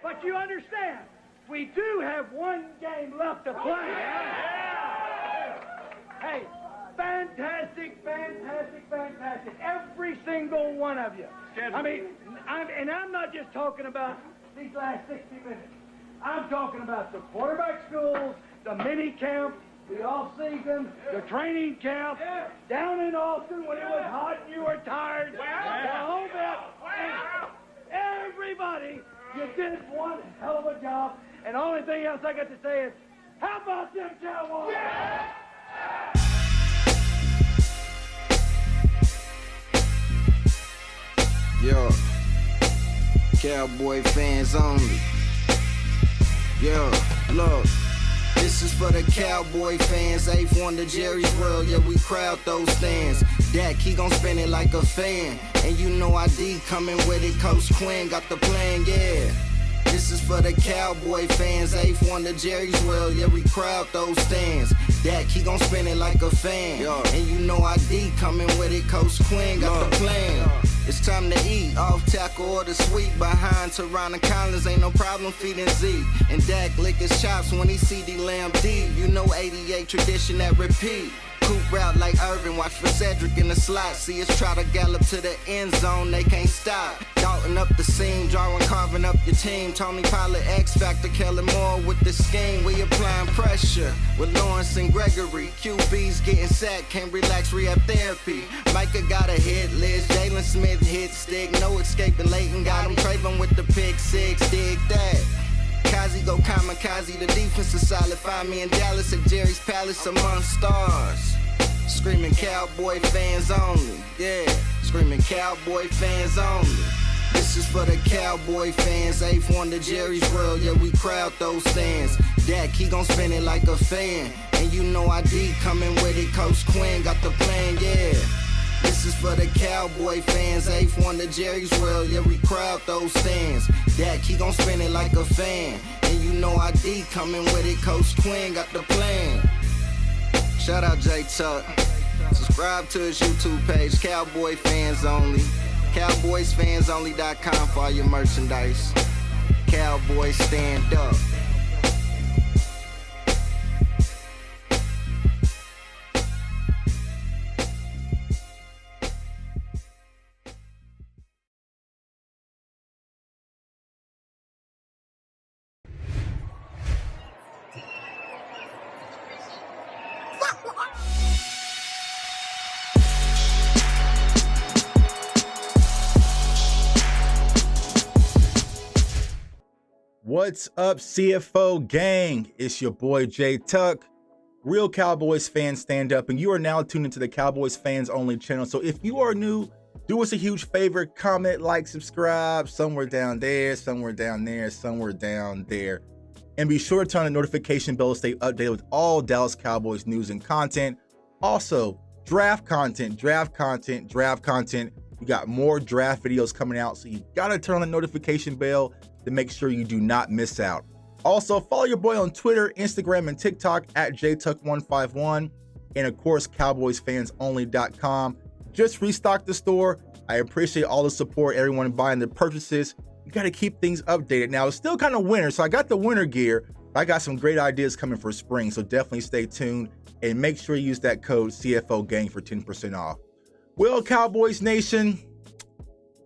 But you understand, we do have one game left to play. Hey, fantastic. Every single one of you. I mean, I'm not just talking about these last 60 minutes. I'm talking about the quarterback schools, the mini camp, the off-season, the training camp, down in Austin when it was hot and you were tired, the whole bit. Everybody, you did one hell of a job. And the only thing else I got to say is, how about them Cowboys? Yo, Cowboy fans only. Yo, look, this is for the Cowboy fans. Eighth wonder Jerry's World, yeah, we crowd those stands. Dak, he gon' spin it like a fan. And you know ID coming with it, Coach Quinn got the plan, yeah. This is for the Cowboy fans. Eighth wonder Jerry's World, yeah, we crowd those stands. Dak, he gon' spin it like a fan. Yo. And you know ID coming with it, Coach Quinn got the plan. It's time to eat, off tackle or the sweep. Behind Teron Collins, ain't no problem feeding Zeke. And Dak lick his chops when he see D Lamb deep. You know 88 tradition that repeat. Coop route like Irvin, watch for Cedric in the slot. See us try to gallop to the end zone, they can't stop. Dalton up the seam, Jarwin carving up your team. Tony Pollard, X Factor, Kellen Moore with the scheme. We applying pressure with Lawrence and Gregory. QB's getting sacked, can't relax, rehab therapy. Micah got a hit list, Jalen Smith hit stick. No escaping, Leighton got him. Trayvon with the pick six, dig that. Kazi go kamikaze, the defense is solid. Find me in Dallas at Jerry's Palace among stars. Screaming Cowboy fans only, yeah. Screaming Cowboy fans only. This is for the Cowboy fans. Eighth wonder Jerry's World, yeah, we crowd those stands. Dak, he gon' spin it like a fan. And you know ID coming with it, Coach Quinn got the plan, yeah. This is for the Cowboy fans. Eighth wonder Jerry's World, yeah, we crowd those stands. Dak, he gon' spin it like a fan. And you know ID coming with it, Coach Quinn got the plan. Shout out J Tuck. Subscribe to his YouTube page, Cowboy Fans Only. CowboysFansOnly.com for all your merchandise. Cowboys stand up. What's up, CFO gang? It's your boy J Tuck, real Cowboys fan stand up, and you are now tuned into the Cowboys Fans Only channel. So if you are new, do us a huge favor, comment, like, subscribe, somewhere down there, somewhere down there, somewhere down there. And be sure to turn on the notification bell to stay updated with all Dallas Cowboys news and content. Also, draft content. We got more draft videos coming out, so you gotta turn on the notification bell to make sure you do not miss out. Also, follow your boy on Twitter, Instagram, and TikTok at JTuck151, and of course, CowboysFansOnly.com. Just restocked the store. I appreciate all the support, everyone buying the purchases. You got to keep things updated. Now, it's still kind of winter, so I got the winter gear. I got some great ideas coming for spring, so definitely stay tuned and make sure you use that code CFOGANG for 10% off. Well, Cowboys Nation,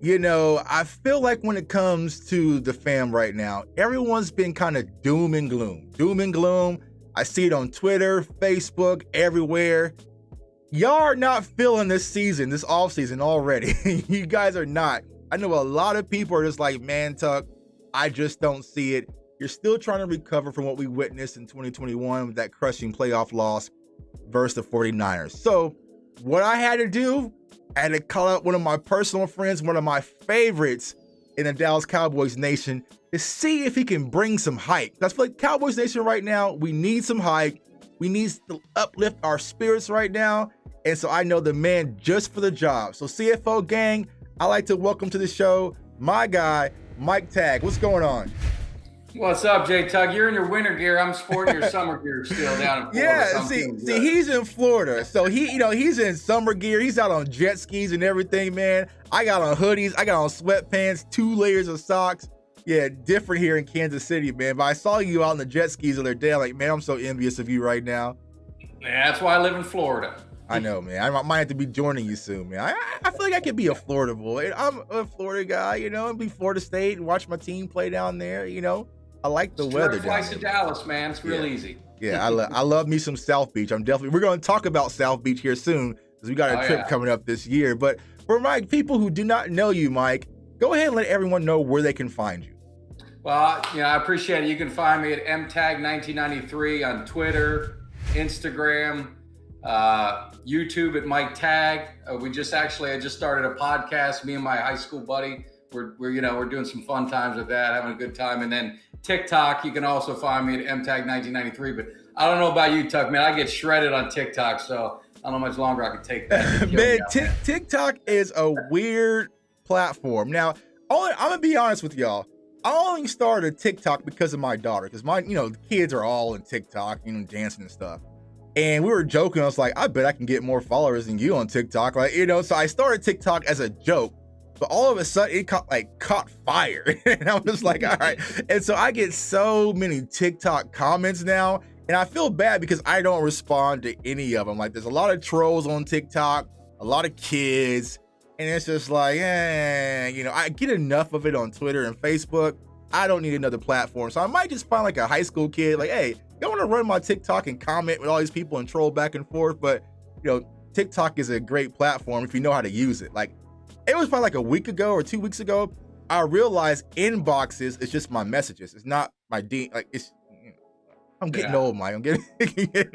you know, I feel like when it comes to the fam right now, everyone's been kind of doom and gloom. I see it on Twitter, Facebook, everywhere. Y'all are not feeling this season, this offseason already. You guys are not. I know a lot of people are just like, man, Tuck, I just don't see it. You're still trying to recover from what we witnessed in 2021 with that crushing playoff loss versus the 49ers. So what I had to do, I had to call out one of my personal friends, one of my favorites in the Dallas Cowboys Nation, to see if he can bring some hype. That's like Cowboys Nation right now. We need some hype. We need to uplift our spirits right now. And so I know the man just for the job. So CFO gang, I'd like to welcome to the show my guy, Mike Tagg. What's going on? What's up, J Tug? You're in your winter gear. I'm sporting your summer gear still down in Florida. Yeah, see, he's in Florida, so he's in summer gear. He's out on jet skis and everything, man. I got on hoodies, I got on sweatpants, 2 layers of socks. Yeah, different here in Kansas City, man. But I saw you out on the jet skis the other day. I'm like, man, I'm so envious of you right now. Yeah, that's why I live in Florida. I know, man. I might have to be joining you soon, man. I feel like I could be a Florida boy. I'm a Florida guy, and be Florida State and watch my team play down there. I like the weather down Flights there. to Dallas, man. It's real easy. Yeah, I love me some South Beach. We're going to talk about South Beach here soon because we got a trip coming up this year. But for my people who do not know you, Mike, go ahead and let everyone know where they can find you. Well, I appreciate it. You can find me at mtag1993 on Twitter, Instagram, YouTube at Mike Tag. I just started a podcast. Me and my high school buddy. We're doing some fun times with that, having a good time. And then TikTok, you can also find me at mtag1993. But I don't know about you, Tuck, man. I get shredded on TikTok, so I don't know how much longer I can take that. Man, TikTok is a weird platform. Now, I'm gonna be honest with y'all. I only started TikTok because of my daughter, because the kids are all in TikTok, dancing and stuff. And we were joking. I was like, I bet I can get more followers than you on TikTok. So I started TikTok as a joke, but all of a sudden it caught fire. And I was like, all right. And so I get so many TikTok comments now, and I feel bad because I don't respond to any of them. Like, there's a lot of trolls on TikTok, a lot of kids. And it's just like, I get enough of it on Twitter and Facebook. I don't need another platform. So I might just find a high school kid, like, hey, you want to run my TikTok and comment with all these people and troll back and forth. But, TikTok is a great platform if you know how to use it. Like, it was probably a week ago or 2 weeks ago, I realized inboxes is just my messages. It's not my I'm getting old, Mike. I'm getting.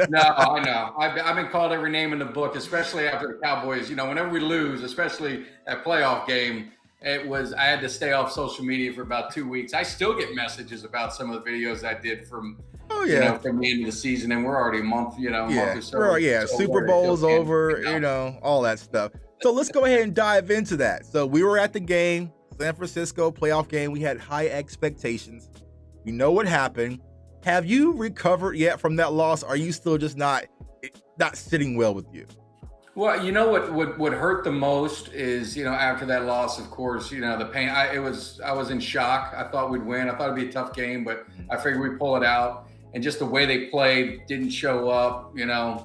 No, I know. I've been called every name in the book, especially after the Cowboys. Whenever we lose, especially that playoff game, I had to stay off social media for about 2 weeks. I still get messages about some of the videos I did from from the end of the season, and we're already a month, month or so. Super Bowl's over, all that stuff. So let's go ahead and dive into that. So we were at the game, San Francisco playoff game. We had high expectations. We know what happened. Have you recovered yet from that loss? Are you still just not sitting well with you? Well, what hurt the most is, after that loss, of course, the pain. I was in shock. I thought we'd win. I thought it'd be a tough game, but I figured we'd pull it out. And just the way they played, didn't show up,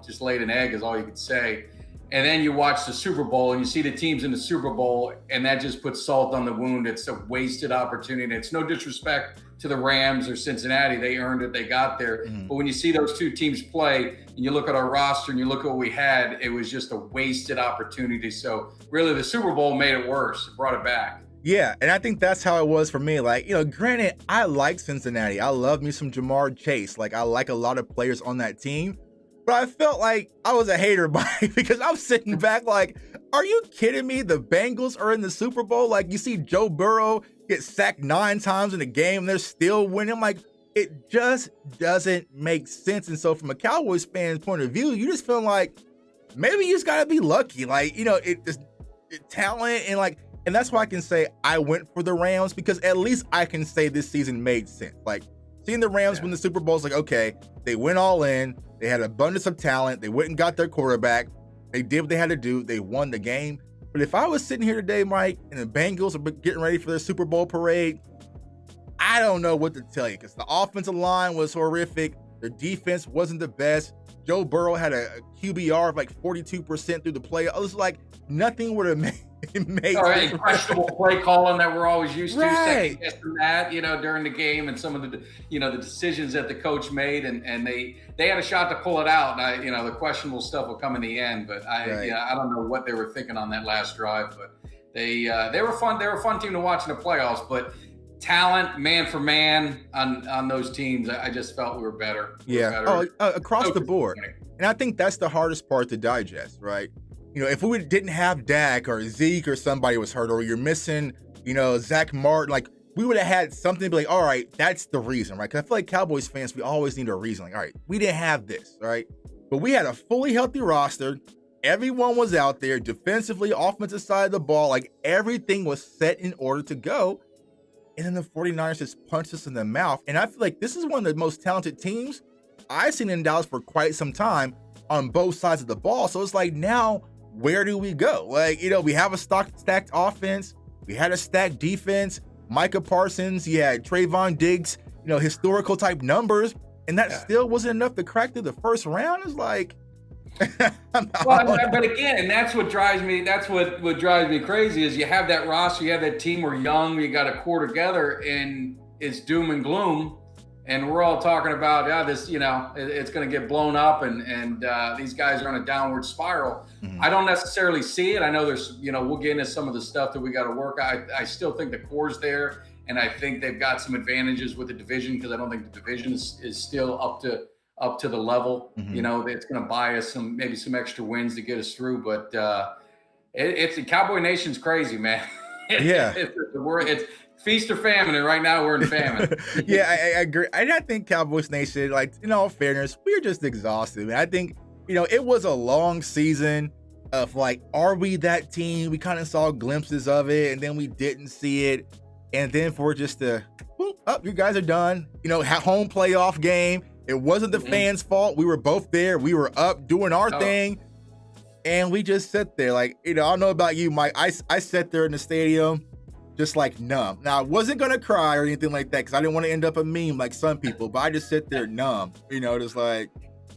just laid an egg is all you could say. And then you watch the Super Bowl and you see the teams in the Super Bowl, and that just puts salt on the wound. It's a wasted opportunity. And it's no disrespect to the Rams or Cincinnati. They earned it. They got there. Mm-hmm. But when you see those two teams play and you look at our roster and you look at what we had, it was just a wasted opportunity. So really the Super Bowl made it worse. It brought it back. Yeah, and I think that's how it was for me. Granted, I like Cincinnati. I love me some Jamar Chase. I like a lot of players on that team. But I felt like I was a hater because I'm sitting back are you kidding me? The Bengals are in the Super Bowl. You see Joe Burrow get sacked 9 times in a game and they're still winning. It just doesn't make sense. And so from a Cowboys fan's point of view, you just feel like maybe you just got to be lucky. Talent and that's why I can say I went for the Rams, because at least I can say this season made sense. Seeing the Rams win the Super Bowl is okay, they went all in. They had abundance of talent. They went and got their quarterback. They did what they had to do. They won the game. But if I was sitting here today, Mike, and the Bengals are getting ready for their Super Bowl parade, I don't know what to tell you, because the offensive line was horrific. Their defense wasn't the best. Joe Burrow had a QBR of 42% through the play. I was nothing would have made sense. Questionable play calling that we're always used to. Second guessing that, during the game, and some of the, the decisions that the coach made, and they had a shot to pull it out. And the questionable stuff will come in the end. But I don't know what they were thinking on that last drive. But they were fun. They were a fun team to watch in the playoffs. But talent, man for man, on those teams, I just felt we were better. Across the board. And I think that's the hardest part to digest, right? If we didn't have Dak or Zeke or somebody was hurt, or you're missing, Zach Martin, we would have had something to be all right, that's the reason, right? Because I feel like Cowboys fans, we always need a reason. All right, we didn't have this, right? But we had a fully healthy roster. Everyone was out there defensively, offensive side of the ball. Everything was set in order to go. And then the 49ers just punched us in the mouth. And I feel like this is one of the most talented teams I've seen in Dallas for quite some time on both sides of the ball. So it's now, where do we go? We have a stacked offense. We had a stacked defense. Micah Parsons, you had Trayvon Diggs, historical type numbers, and that still wasn't enough to crack through the first round. It's like, but again, that's what drives me. That's what drives me crazy is you have that roster, you have that team. We're young, you got a core together, and it's doom and gloom. And we're all talking about, this, it's going to get blown up, and these guys are on a downward spiral. I don't necessarily see it. I know there's, we'll get into some of the stuff that we got to work. I still think the core's there, and I think they've got some advantages with the division because I don't think the division is still up to the level. It's going to buy us maybe some extra wins to get us through. But it's the Cowboy Nation's crazy, man. It's feast or famine, and right now we're in famine. Yeah, I agree. I think Cowboys Nation, like, in all fairness, we're just exhausted, man. I think, it was a long season of, like, are we that team? We kind of saw glimpses of it, and then we didn't see it. And then for just you guys are done. Home playoff game. It wasn't the fans' fault. We were both there. We were up doing our thing. And we just sat there. Like, I don't know about you, Mike. I sat there in the stadium just like numb. Now, I wasn't going to cry or anything like that because I didn't want to end up a meme like some people, but I just sit there numb, just like,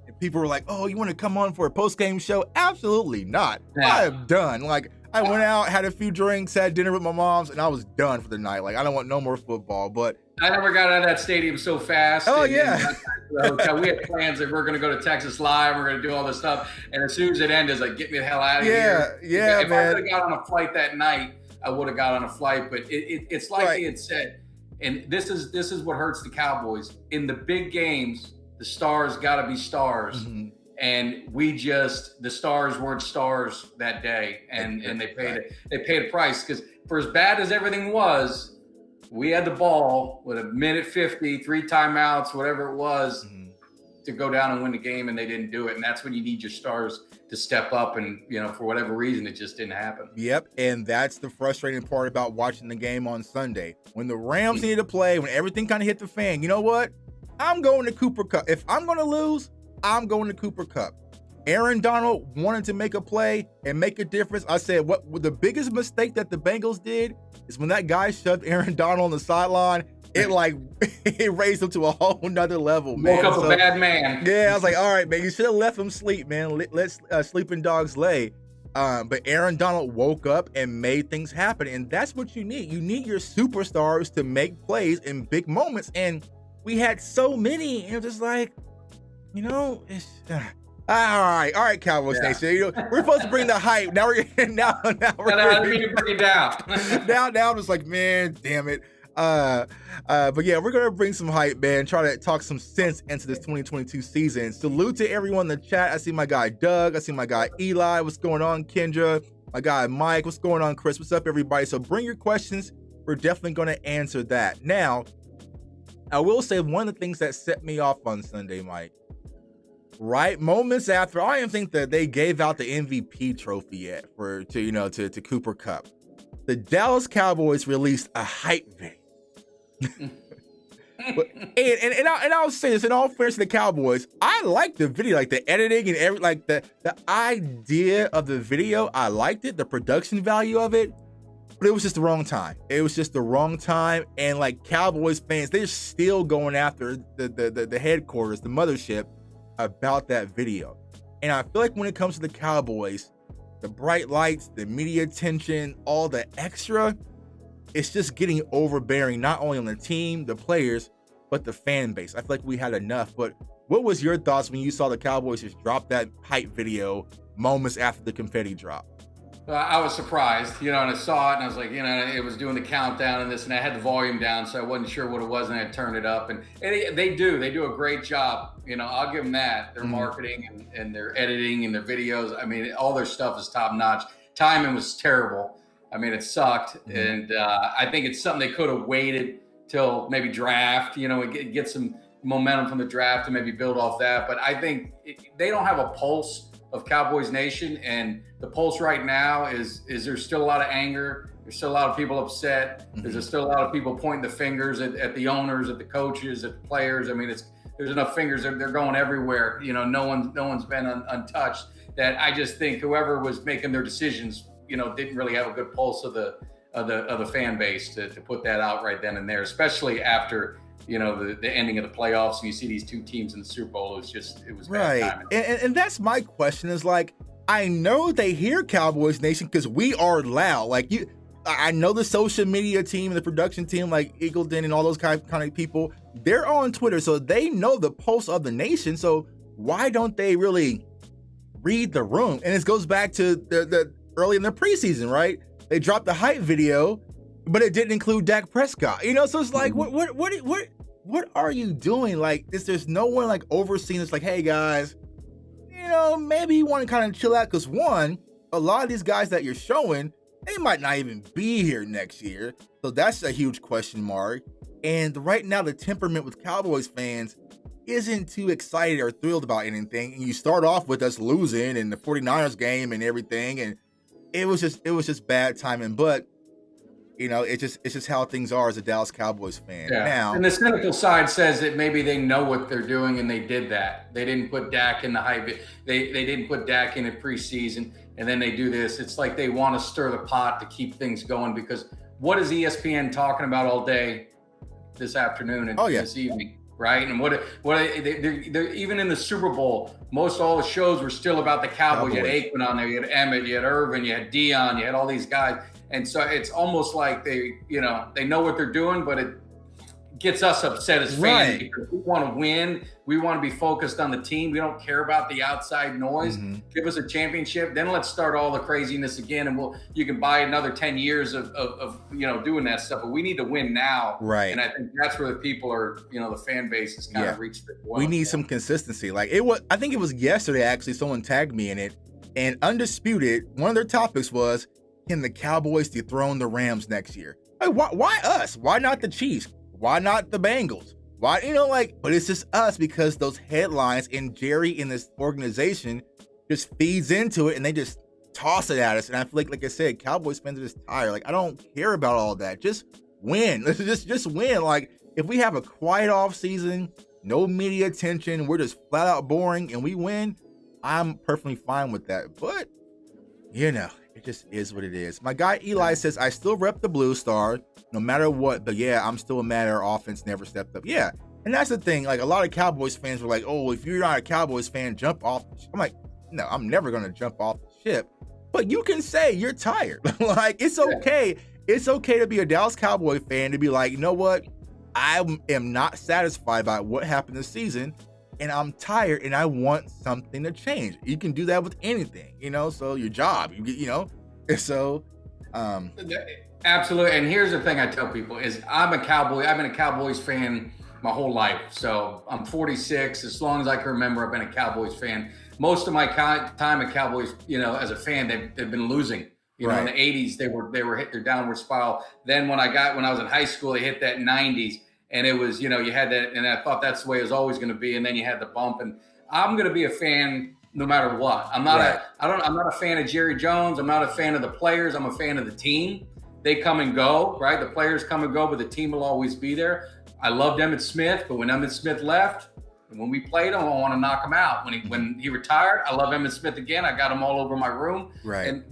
and people were like, oh, you want to come on for a post-game show? Absolutely not. I am done. Like, I went out, had a few drinks, had dinner with my moms, and I was done for the night. Like, I don't want no more football, but I never got out of that stadium so fast. Oh, we had plans that we're going to go to Texas Live. We're going to do all this stuff. And as soon as it ended, it's like, get me the hell out of here. Yeah, if man. I could have got on a flight that night, I would have got on a flight. But it's like they had said, and this is what hurts the Cowboys. In the big games, the stars got to be stars. And the stars weren't stars that day. And they paid a price because for as bad as everything was, we had the ball with a minute 50, 3 timeouts, whatever it was, to go down and win the game, and they didn't do it. And that's when you need your stars to step up, and for whatever reason, it just didn't happen. Yep, and that's the frustrating part about watching the game on Sunday. When the Rams needed to play, when everything kind of hit the fan, you know what? I'm going to Cooper Kupp. If I'm going to lose, I'm going to Cooper Kupp. Aaron Donald wanted to make a play and make a difference. I said, what the biggest mistake that the Bengals did is when that guy shoved Aaron Donald on the sideline, it raised him to a whole nother level, man. Woke up a bad man. Yeah, I was like, all right, man, you should have left him sleep, man. Let's sleeping dogs lay. But Aaron Donald woke up and made things happen, and that's what you need. You need your superstars to make plays in big moments, and we had so many, and just like, it's... All right, Cowboys Nation. We're supposed to bring the hype. Now we're now we're bring it down. now I'm just like, man, damn it. But yeah, we're gonna bring some hype, man. Try to talk some sense into this 2022 season. Salute to everyone in the chat. I see my guy Doug. I see my guy Eli. What's going on, Kendra? My guy Mike. What's going on, Chris? What's up, everybody? So bring your questions. We're definitely gonna answer that. Now, I will say one of the things that set me off on Sunday, Mike. Right, moments after, I don't even think that they gave out the MVP trophy yet to Cooper Kupp. The Dallas Cowboys released a hype video. and I'll say this in all fairness to the Cowboys, I liked the video, like the editing and the idea of the video. I liked it, the production value of it, but it was just the wrong time. It was just the wrong time, and like Cowboys fans, they're still going after the headquarters, the mothership, about that video. And I feel like when it comes to the Cowboys, the bright lights, the media attention, all the extra, it's just getting overbearing, not only on the team, the players, but the fan base. I feel like we had enough. But what was your thoughts when you saw the Cowboys just drop that hype video moments after the confetti drop? I was surprised, and I saw it, and I was like, it was doing the countdown and this, and I had the volume down, so I wasn't sure what it was, and I turned it up, and they do a great job. I'll give them that. Their marketing and their editing and their videos. I mean, all their stuff is top notch. Timing was terrible. I mean, it sucked, and I think it's something they could have waited till maybe draft, get some momentum from the draft and maybe build off that. But I think they don't have a pulse of Cowboys Nation, and the pulse right now is there's still a lot of anger. There's still a lot of people upset. There's still a lot of people pointing the fingers at the owners, at the coaches, at the players. I mean, there's enough fingers. They're going everywhere. No one's been untouched. That I just think whoever was making their decisions, didn't really have a good pulse of of the fan base to put that out right then and there, especially after the ending of the playoffs and you see these two teams in the Super Bowl. It was bad right. timing. And that's my question is like, I know they hear Cowboys Nation because we are loud. Like I know the social media team and the production team, like Eagleton and all those kind of people, they're on Twitter, so they know the pulse of the nation. So why don't they really read the room? And it goes back to the early in the preseason, right? They dropped the hype video, but it didn't include Dak Prescott. So it's like, what are you doing? Like, there's no one like overseeing this. Like, hey guys, maybe you want to kind of chill out because one, a lot of these guys that you're showing, they might not even be here next year. So that's a huge question mark. And right now, the temperament with Cowboys fans isn't too excited or thrilled about anything. And you start off with us losing in the 49ers game and everything. And it was just bad timing. But, it's just how things are as a Dallas Cowboys fan. Yeah. Now, and the cynical side says that maybe they know what they're doing and they did that. They didn't put Dak in the hype. They didn't put Dak in the preseason. And then they do this. It's like they want to stir the pot to keep things going, because what is ESPN talking about all day this afternoon and this evening, right? And they're even in the Super Bowl, most all the shows were still about the Cowboys. You had Aikman on there, you had Emmett, you had Irvin, you had Dion, you had all these guys. And so it's almost like they know what they're doing, but it gets us upset as fans because we want to win. We want to be focused on the team. We don't care about the outside noise. Mm-hmm. Give us a championship. Then let's start all the craziness again. And you can buy another 10 years of doing that stuff. But we need to win now. Right. And I think that's where the people are, the fan base has kind of reached the point. We need some consistency. Like I think it was yesterday, actually, someone tagged me in it. And Undisputed, one of their topics was, can the Cowboys dethrone the Rams next year? Like, why us? Why not the Chiefs? Why not the Bengals? Why, but it's just us, because those headlines and Jerry in this organization just feeds into it and they just toss it at us. And I feel like I said, Cowboys fans are just tired. Like, I don't care about all that. Just win. Let's just win. Like, if we have a quiet off season, no media attention, we're just flat out boring and we win, I'm perfectly fine with that. But, it just is what it is. My guy Eli says, I still rep the Blue Star no matter what, but yeah, I'm still mad our offense never stepped up. Yeah, and that's the thing. Like, a lot of Cowboys fans were like, oh, if you're not a Cowboys fan, jump off the ship. I'm like, no, I'm never going to jump off the ship. But you can say you're tired. Like, it's okay. It's okay to be a Dallas Cowboy fan, to be like, you know what? I am not satisfied by what happened this season, and I'm tired, and I want something to change. You can do that with anything, so your job, so absolutely. And here's the thing I tell people is I'm a Cowboy. I've been a Cowboys fan my whole life. So I'm 46. As long as I can remember, I've been a Cowboys fan. Most of my time at Cowboys, as a fan, they've been losing. In the 80s, they were hit their downward spiral. Then when I was in high school, they hit that 90s. And it was, you had that, and I thought that's the way it was always going to be. And then you had the bump. And I'm going to be a fan no matter what. I'm not a fan of Jerry Jones. I'm not a fan of the players. I'm a fan of the team. They come and go, right? The players come and go, but the team will always be there. I loved Emmitt Smith, but when Emmitt Smith left, and when we played him, I want to knock him out. When he retired, I love Emmitt Smith again. I got him all over my room. Right. And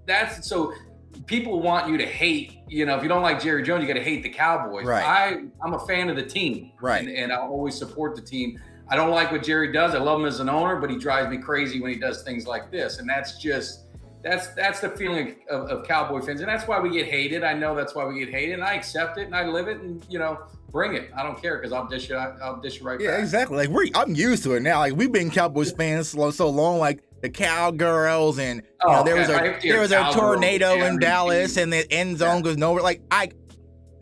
that's so. People want you to hate, if you don't like Jerry Jones, you got to hate the Cowboys. Right. I'm a fan of the team. Right. And I'll always support the team. I don't like what Jerry does. I love him as an owner, but he drives me crazy when he does things like this. And that's the feeling of Cowboy fans. And that's why we get hated. I know that's why we get hated, and I accept it and I live it, and, bring it. I don't care, because I'll dish it right back. Yeah, exactly. Like, I'm used to it now. Like, we've been Cowboys fans so long, like the Cowgirls, and there was a tornado in Dallas, and the end zone goes nowhere. Like,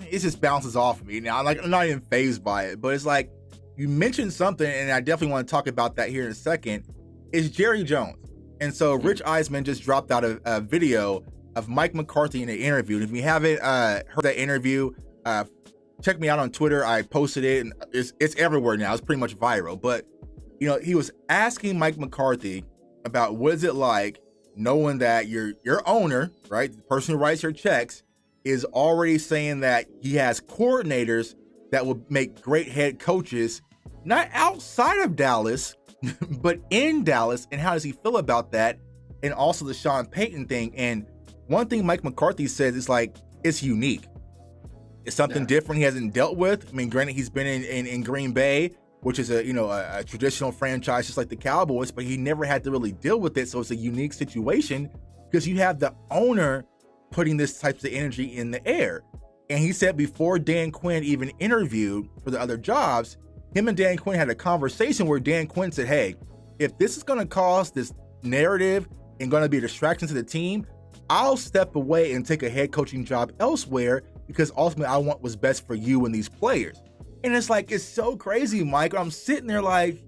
it just bounces off of me now. I'm not even fazed by it. But it's like, you mentioned something, and I definitely want to talk about that here in a second, is Jerry Jones. And so Rich Eisman just dropped out a video of Mike McCarthy in an interview. And if you haven't heard that interview, check me out on Twitter. I posted it, and it's everywhere now. It's pretty much viral. But, he was asking Mike McCarthy about what is it like knowing that your owner, right, the person who writes your checks, is already saying that he has coordinators that will make great head coaches, not outside of Dallas, but in Dallas. And how does he feel about that? And also the Sean Payton thing. And one thing Mike McCarthy says is like, it's unique. It's something different he hasn't dealt with. I mean, granted, he's been in Green Bay, which is a traditional franchise just like the Cowboys, but he never had to really deal with it. So it's a unique situation because you have the owner putting this types of energy in the air. And he said before Dan Quinn even interviewed for the other jobs, him and Dan Quinn had a conversation where Dan Quinn said, hey, if this is going to cause this narrative and going to be a distraction to the team, I'll step away and take a head coaching job elsewhere because ultimately I want what's best for you and these players. And it's like, it's so crazy, Mike. I'm sitting there like,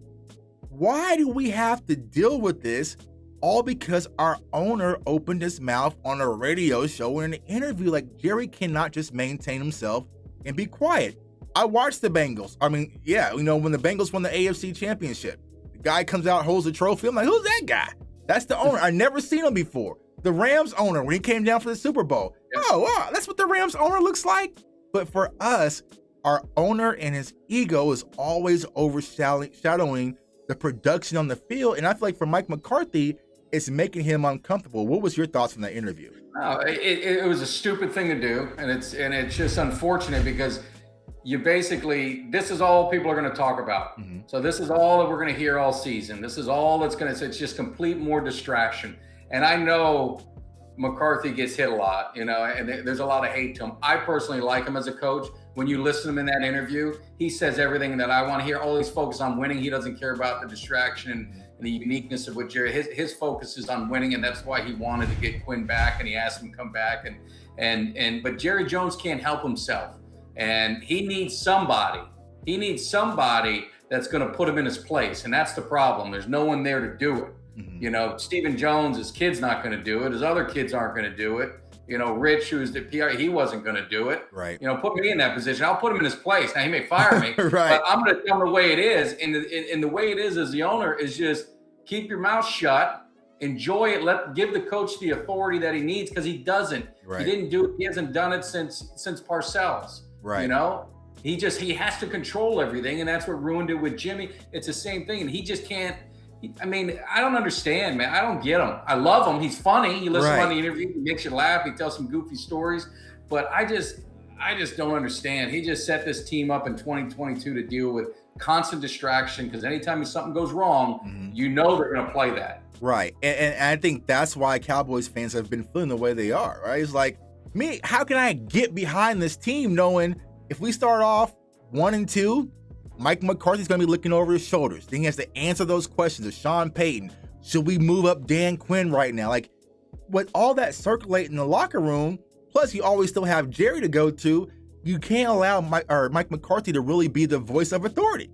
why do we have to deal with this? All because our owner opened his mouth on a radio show in an interview. Like, Jerry cannot just maintain himself and be quiet. I watched the Bengals. I mean, yeah, when the Bengals won the AFC Championship, the guy comes out, holds the trophy. I'm like, who's that guy? That's the owner. I never seen him before. The Rams owner, when he came down for the Super Bowl. Oh, wow, that's what the Rams owner looks like. But for us, our owner and his ego is always overshadowing the production on the field. And I feel like for Mike McCarthy, it's making him uncomfortable. What was your thoughts on that interview? No, it was a stupid thing to do. And it's just unfortunate because this is all people are going to talk about. Mm-hmm. So this is all that we're going to hear all season. This is all it's it's just complete more distraction. And I know McCarthy gets hit a lot, and there's a lot of hate to him. I personally like him as a coach. When you listen to him in that interview, he says everything that I want to hear. Always focus on winning. He doesn't care about the distraction and the uniqueness of what Jerry. His focus is on winning, and that's why he wanted to get Quinn back, and he asked him to come back. But Jerry Jones can't help himself, and he needs somebody. He needs somebody that's going to put him in his place, and that's the problem. There's no one there to do it. Mm-hmm. Stephen Jones, his kid's not going to do it. His other kids aren't going to do it. Rich, who's the PR, he wasn't going to do it. Right. Put me in that position. I'll put him in his place. Now, he may fire me, right. But I'm going to tell him the way it is. And the way it is as the owner is just keep your mouth shut, enjoy it, give the coach the authority that he needs because he doesn't. Right. He didn't do it. He hasn't done it since Parcells. Right. He has to control everything, and that's what ruined it with Jimmy. It's the same thing, and he just can't. I mean, I don't understand, man. I don't get him. I love him. He's funny. You listen on the interview, he makes you laugh. He tells some goofy stories. But I just don't understand. He just set this team up in 2022 to deal with constant distraction because anytime something goes wrong, they're going to play that. Right. And I think that's why Cowboys fans have been feeling the way they are, right? It's like, how can I get behind this team knowing if we start off 1-2, Mike McCarthy's going to be looking over his shoulders. Then he has to answer those questions of Sean Payton. Should we move up Dan Quinn right now? Like, with all that circulating in the locker room, plus you always still have Jerry to go to, you can't allow Mike McCarthy to really be the voice of authority.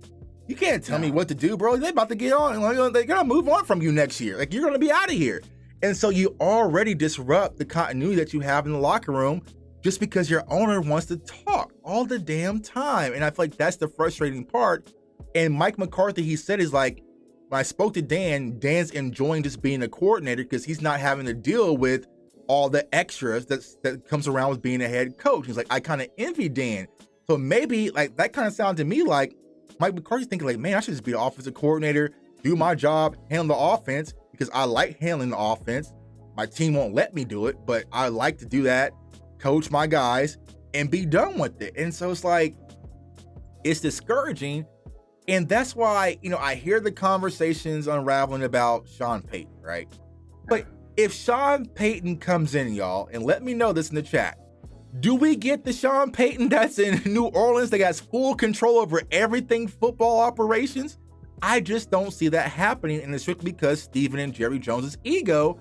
You can't tell me what to do, bro. They're about to get on. They're going to move on from you next year. Like, you're going to be out of here. And so you already disrupt the continuity that you have in the locker room just because your owner wants to talk all the damn time. And I feel like that's the frustrating part. And Mike McCarthy, he said, is like, when I spoke to Dan's enjoying just being a coordinator because he's not having to deal with all the extras that comes around with being a head coach. He's like, I kind of envy Dan. So maybe like that kind of sounded to me like Mike McCarthy's thinking like, man, I should just be an offensive coordinator, do my job, handle the offense because I like handling the offense. My team won't let me do it, but I like to do that. Coach my guys and be done with it. And so it's like, it's discouraging. And that's why, I hear the conversations unraveling about Sean Payton, right? But if Sean Payton comes in, y'all, and let me know this in the chat, do we get the Sean Payton that's in New Orleans that has full control over everything football operations? I just don't see that happening. And it's strictly because Stephen and Jerry Jones's ego.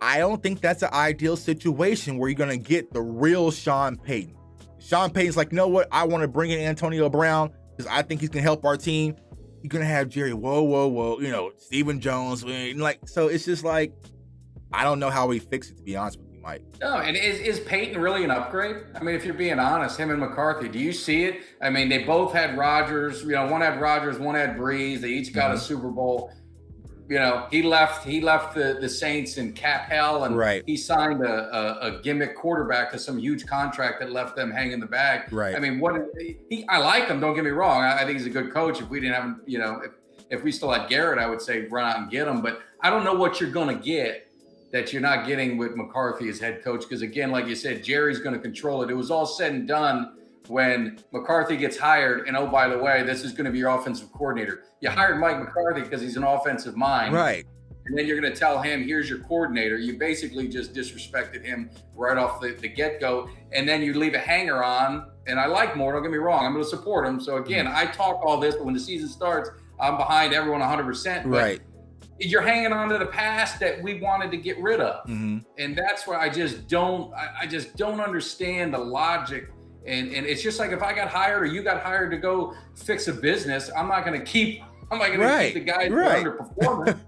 I don't think that's an ideal situation where you're going to get the real Sean Payton. Sean Payton's like, you know what? I want to bring in Antonio Brown because I think he's going to help our team. You're going to have Jerry, whoa, Stephen Jones. So it's just like, I don't know how we fix it, to be honest with you, Mike. No, and is Payton really an upgrade? I mean, if you're being honest, him and McCarthy, do you see it? I mean, they both had Rodgers. One had Rodgers, one had Breeze. They each got a Super Bowl. He left the Saints in cap hell, and he signed a gimmick quarterback to some huge contract that left them hanging the bag. Right. I mean, I like him. Don't get me wrong. I think he's a good coach. If we didn't have him, if we still had Garrett, I would say run out and get him. But I don't know what you're going to get that you're not getting with McCarthy as head coach. Because again, like you said, Jerry's going to control it. It was all said and done when McCarthy gets hired. And oh, by the way, this is going to be your offensive coordinator. You hired Mike McCarthy because he's an offensive mind. Right. And then you're going to tell him, here's your coordinator. You basically just disrespected him right off the get-go. And then you leave a hanger on. And I like Moore, don't get me wrong. I'm going to support him. So again, I talk all this, but when the season starts, I'm behind everyone 100%. But right. You're hanging on to the past that we wanted to get rid of. Mm-hmm. And that's where I just don't understand the logic. And it's just like if I got hired or you got hired to go fix a business, I'm not going to keep the guys who are underperforming.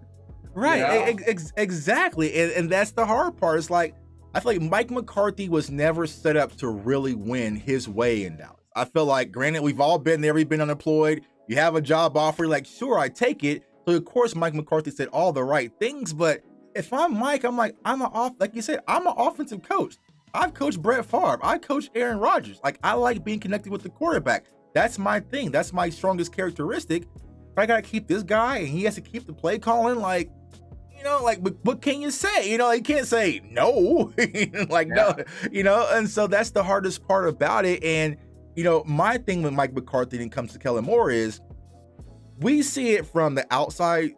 Right, you know? Exactly. And that's the hard part. It's like, I feel like Mike McCarthy was never set up to really win his way in Dallas. I feel like, granted, we've all been there, we've been unemployed. You have a job offer, you're like, sure, I take it. So of course, Mike McCarthy said all the right things, but if I'm Mike, I'm like, like you said, I'm an offensive coach. I've coached Brett Favre. I coached Aaron Rodgers. Like, I like being connected with the quarterback. That's my thing. That's my strongest characteristic. If I got to keep this guy and he has to keep the play calling, like, like, what can you say? You can't say no, no, and so that's the hardest part about it. And, my thing with Mike McCarthy when it comes to Kellen Moore is we see it from the outside,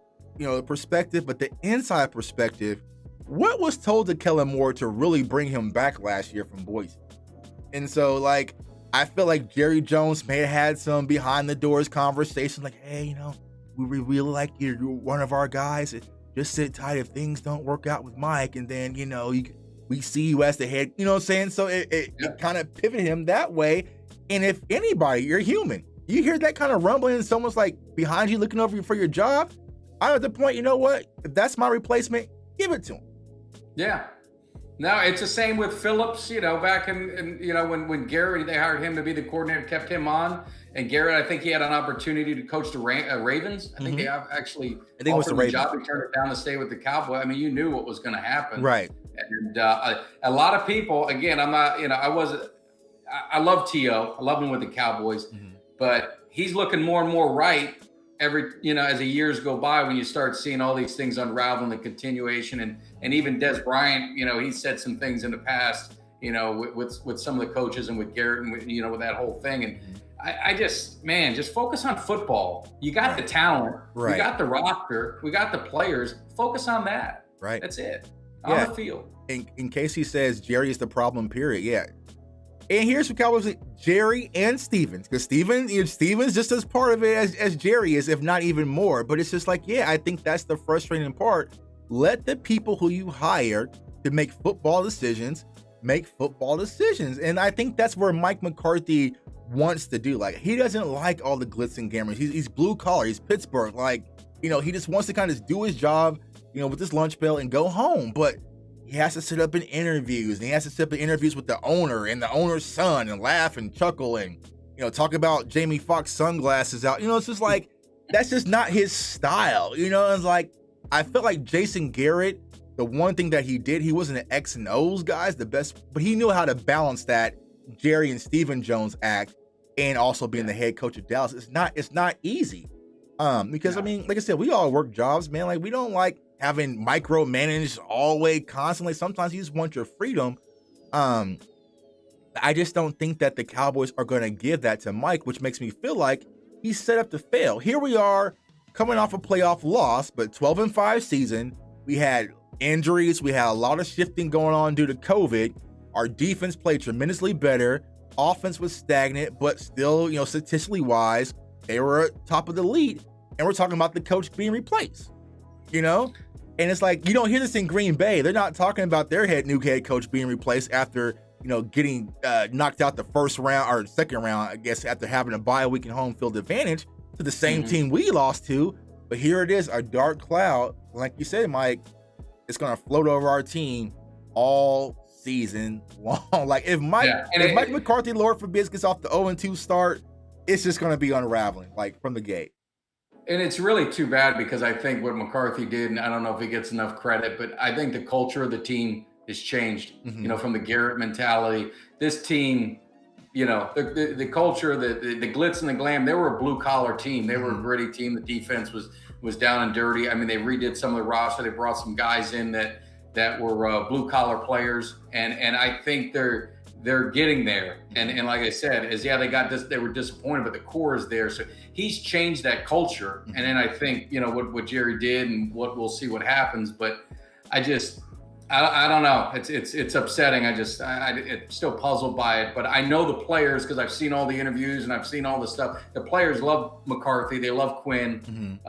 perspective, but the inside perspective, what was told to Kellen Moore to really bring him back last year from Boise? And so, like, I feel like Jerry Jones may have had some behind the doors conversation, like, hey, we really like you. You're one of our guys. Just sit tight if things don't work out with Mike, and then we see you as the head. You know what I'm saying? So it kind of pivoted him that way. And if anybody, you're human. You hear that kind of rumbling, and someone's like behind you looking over you for your job. I'm at the point. You know what? If that's my replacement, give it to him. Yeah. No, it's the same with Phillips. Back in when Garrett, they hired him to be the coordinator, kept him on. And Garrett, I think he had an opportunity to coach the Ravens. I think they actually offered him a job. He turned it down to stay with the Cowboys. I mean, you knew what was going to happen. Right. And a lot of people, again, I'm not, I love T.O. I love him with the Cowboys. Mm-hmm. But he's looking more and more right as the years go by, when you start seeing all these things unravel, the continuation. And even Des Bryant, he said some things in the past, with some of the coaches and with Garrett and with that whole thing. And I just focus on football. You got the talent, we got the roster, we got the players. Focus on that. Right. That's it. On the field. In case he says Jerry is the problem, period. Yeah. And here's what Cowboys: Jerry and Stevens, because Stevens just as part of it as Jerry is, if not even more. But it's just like, I think that's the frustrating part. Let the people who you hire to make football decisions make football decisions. And I think that's where Mike McCarthy wants to do. Like, he doesn't like all the glitz and glamour. He's blue collar. He's Pittsburgh. Like, he just wants to kind of do his job, with his lunch bell and go home. But he has to sit up in interviews, and he has to sit up in interviews with the owner and the owner's son and laugh and chuckle and, talk about Jamie Foxx sunglasses out. It's just like, that's just not his style. It's like, I felt like Jason Garrett, the one thing that he did, he wasn't an X and O's guy, the best, but he knew how to balance that Jerry and Stephen Jones act and also being the head coach of Dallas. It's not easy. Because I mean, like I said, we all work jobs, man. Like, we don't like having micromanaged all the way constantly. Sometimes you just want your freedom. I just don't think that the Cowboys are going to give that to Mike, which makes me feel like he's set up to fail. Here we are coming off a playoff loss, but 12-5 season. We had injuries. We had a lot of shifting going on due to COVID. Our defense played tremendously better. Offense was stagnant, but still, statistically wise, they were top of the league. And we're talking about the coach being replaced, And it's like, you don't hear this in Green Bay. They're not talking about their new head coach being replaced after, getting knocked out the first round or second round, I guess, after having a bye week and home field advantage to the same team we lost to. But here it is, a dark cloud. Like you said, Mike, it's going to float over our team all season long. Like, if Mike McCarthy, Lord forbid, gets off the 0-2 start, it's just going to be unraveling, like, from the gate. And it's really too bad, because I think what McCarthy did, and I don't know if he gets enough credit, but I think the culture of the team has changed, from the Garrett mentality. This team, the culture, the glitz and the glam, they were a blue collar team. They were a gritty team. The defense was down and dirty. I mean, they redid some of the roster. They brought some guys in that, that were blue collar players, and I think they're getting there. And like I said, they were disappointed, but the core is there. So he's changed that culture. And then I think what Jerry did, and what we'll see what happens. But I don't know. It's upsetting. I'm still puzzled by it. But I know the players, because I've seen all the interviews and I've seen all the stuff. The players love McCarthy. They love Quinn.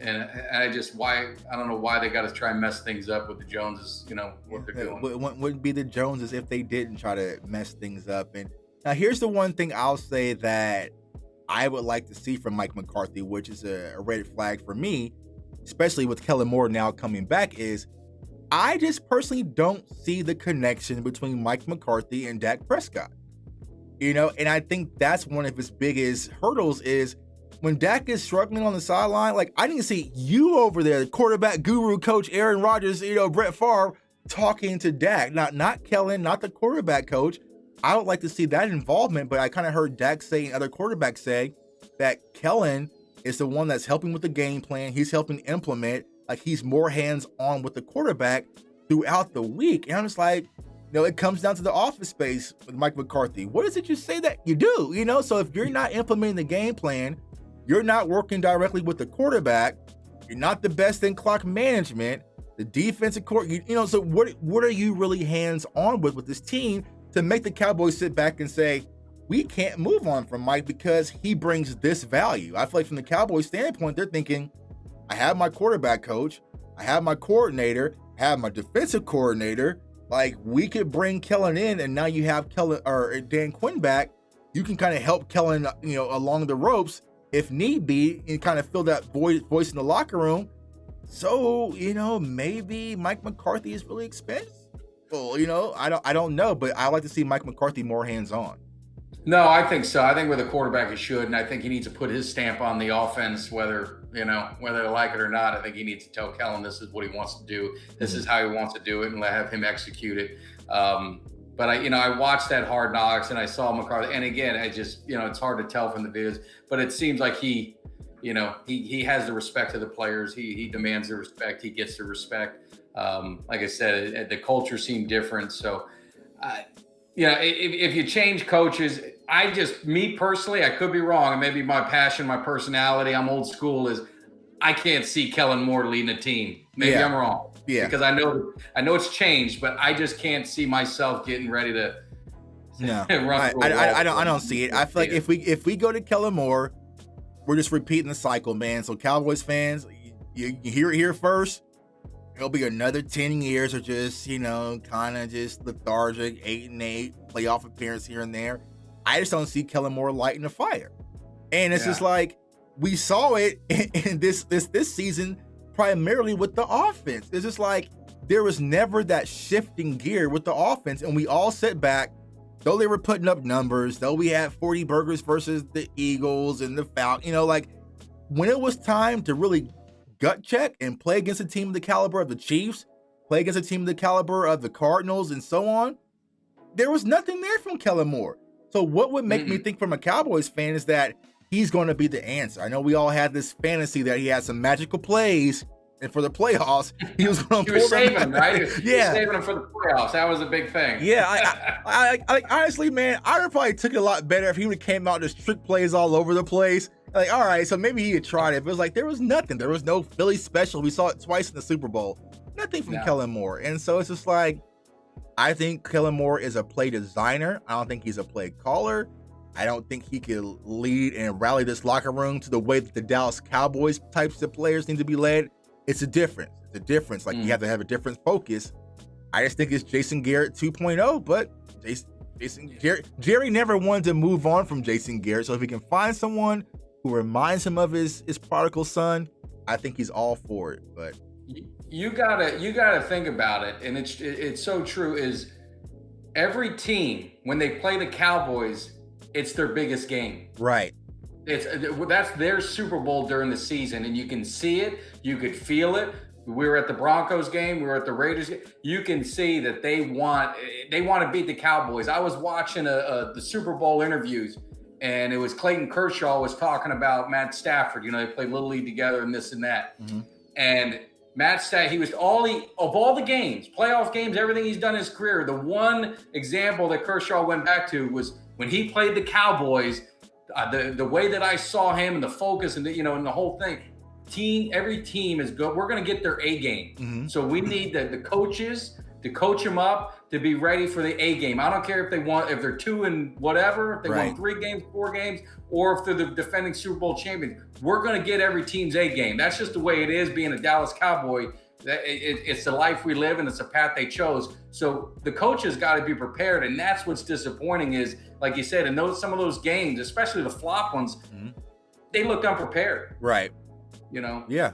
And I don't know why they got to try and mess things up with the Joneses. What they're doing. Wouldn't be the Joneses if they didn't try to mess things up. And now here's the one thing I'll say that I would like to see from Mike McCarthy, which is a red flag for me, especially with Kellen Moore now coming back, is I just personally don't see the connection between Mike McCarthy and Dak Prescott. And I think that's one of his biggest hurdles is when Dak is struggling on the sideline. Like, I didn't see you over there, the quarterback guru, coach Aaron Rodgers, Brett Favre, talking to Dak, not Kellen, not the quarterback coach. I would like to see that involvement, but I kind of heard Dak say and other quarterbacks say that Kellen is the one that's helping with the game plan. He's helping implement. Like, he's more hands-on with the quarterback throughout the week. And I'm just like, it comes down to the office space with Mike McCarthy. What is it you say that you do? So if you're not implementing the game plan, you're not working directly with the quarterback, you're not the best in clock management, the defensive court, so what are you really hands-on with this team to make the Cowboys sit back and say, we can't move on from Mike because he brings this value? I feel like from the Cowboys standpoint, they're thinking, I have my quarterback coach, I have my coordinator, I have my defensive coordinator. Like, we could bring Kellen in, and now you have Kellen or Dan Quinn back. You can kind of help Kellen, along the ropes if need be, and kind of fill that voice in the locker room. So, maybe Mike McCarthy is really expensive. Well, I don't know, but I like to see Mike McCarthy more hands-on. No, I think so. I think with a quarterback he should, and I think he needs to put his stamp on the offense, whether they like it or not. I think he needs to tell Kellen this is what he wants to do. This is how he wants to do it, and have him execute it. But I watched that Hard Knocks, and I saw McCarthy, and again, it's hard to tell from the videos, but it seems like he has the respect of the players. He demands the respect. He gets the respect. Like I said, the culture seemed different. So, if you change coaches, me personally, I could be wrong, and maybe my passion, my personality, I'm old school, is I can't see Kellen Moore leading a team. Maybe I'm wrong. Yeah. Because I know it's changed, but I just can't see myself getting ready to run through a wall. I don't see it. I feel like if we go to Kellen Moore, we're just repeating the cycle, man. So Cowboys fans, you hear it here first. It'll be another 10 years of just, kind of just lethargic, 8-8, playoff appearance here and there. I just don't see Kellen Moore lighting a fire. And it's just like, we saw it in this season, primarily with the offense. It's just like, there was never that shifting gear with the offense. And we all sat back, though they were putting up numbers, though we had 40 burgers versus the Eagles and the Falcons, when it was time to really gut check and play against a team of the caliber of the Chiefs, play against a team of the caliber of the Cardinals and so on, there was nothing there from Kellen Moore. So what would make me think from a Cowboys fan is that he's going to be the answer. I know we all had this fantasy that he had some magical plays, and for the playoffs, he was going to pull them. Saving him, right? He was saving him for the playoffs. That was a big thing. Yeah, I honestly, man, I would have probably took it a lot better if he would have came out and just trick plays all over the place. Like, all right, so maybe he had tried it, but it was like there was nothing. There was no Philly special. We saw it twice in the Super Bowl. Nothing from Kellen Moore. And so it's just like, I think Kellen Moore is a play designer. I don't think he's a play caller. I don't think he can lead and rally this locker room to the way that the Dallas Cowboys types of players need to be led. It's a difference. It's a difference. Like, you have to have a different focus. I just think it's Jason Garrett 2.0, but Jerry never wanted to move on from Jason Garrett. So if he can find someone who reminds him of his prodigal son, I think he's all for it. But you gotta think about it, and it's so true. Is every team, when they play the Cowboys, it's their biggest game. Right. That's their Super Bowl during the season, and you can see it. You could feel it. We were at the Broncos game. We were at the Raiders game. You can see that they want to beat the Cowboys. I was watching the Super Bowl interviews, and it was Clayton Kershaw was talking about Matt Stafford. They played Little League together and this and that. And Matt Stafford, he was of all the games, playoff games, everything he's done in his career. The one example that Kershaw went back to was when he played the Cowboys. The way that I saw him and the focus and and the whole thing. Every team is good. We're going to get their A game. Mm-hmm. So we need the coaches to coach them up to be ready for the A game. I don't care if they're 2 and whatever, if they won 3 games, 4 games, or if they're the defending Super Bowl champions. We're going to get every team's A game. That's just the way it is being a Dallas Cowboy. It's the life we live and it's the path they chose. So the coaches got to be prepared. And that's what's disappointing is, like you said, in some of those games, especially the flop ones, they look unprepared. Right. Yeah.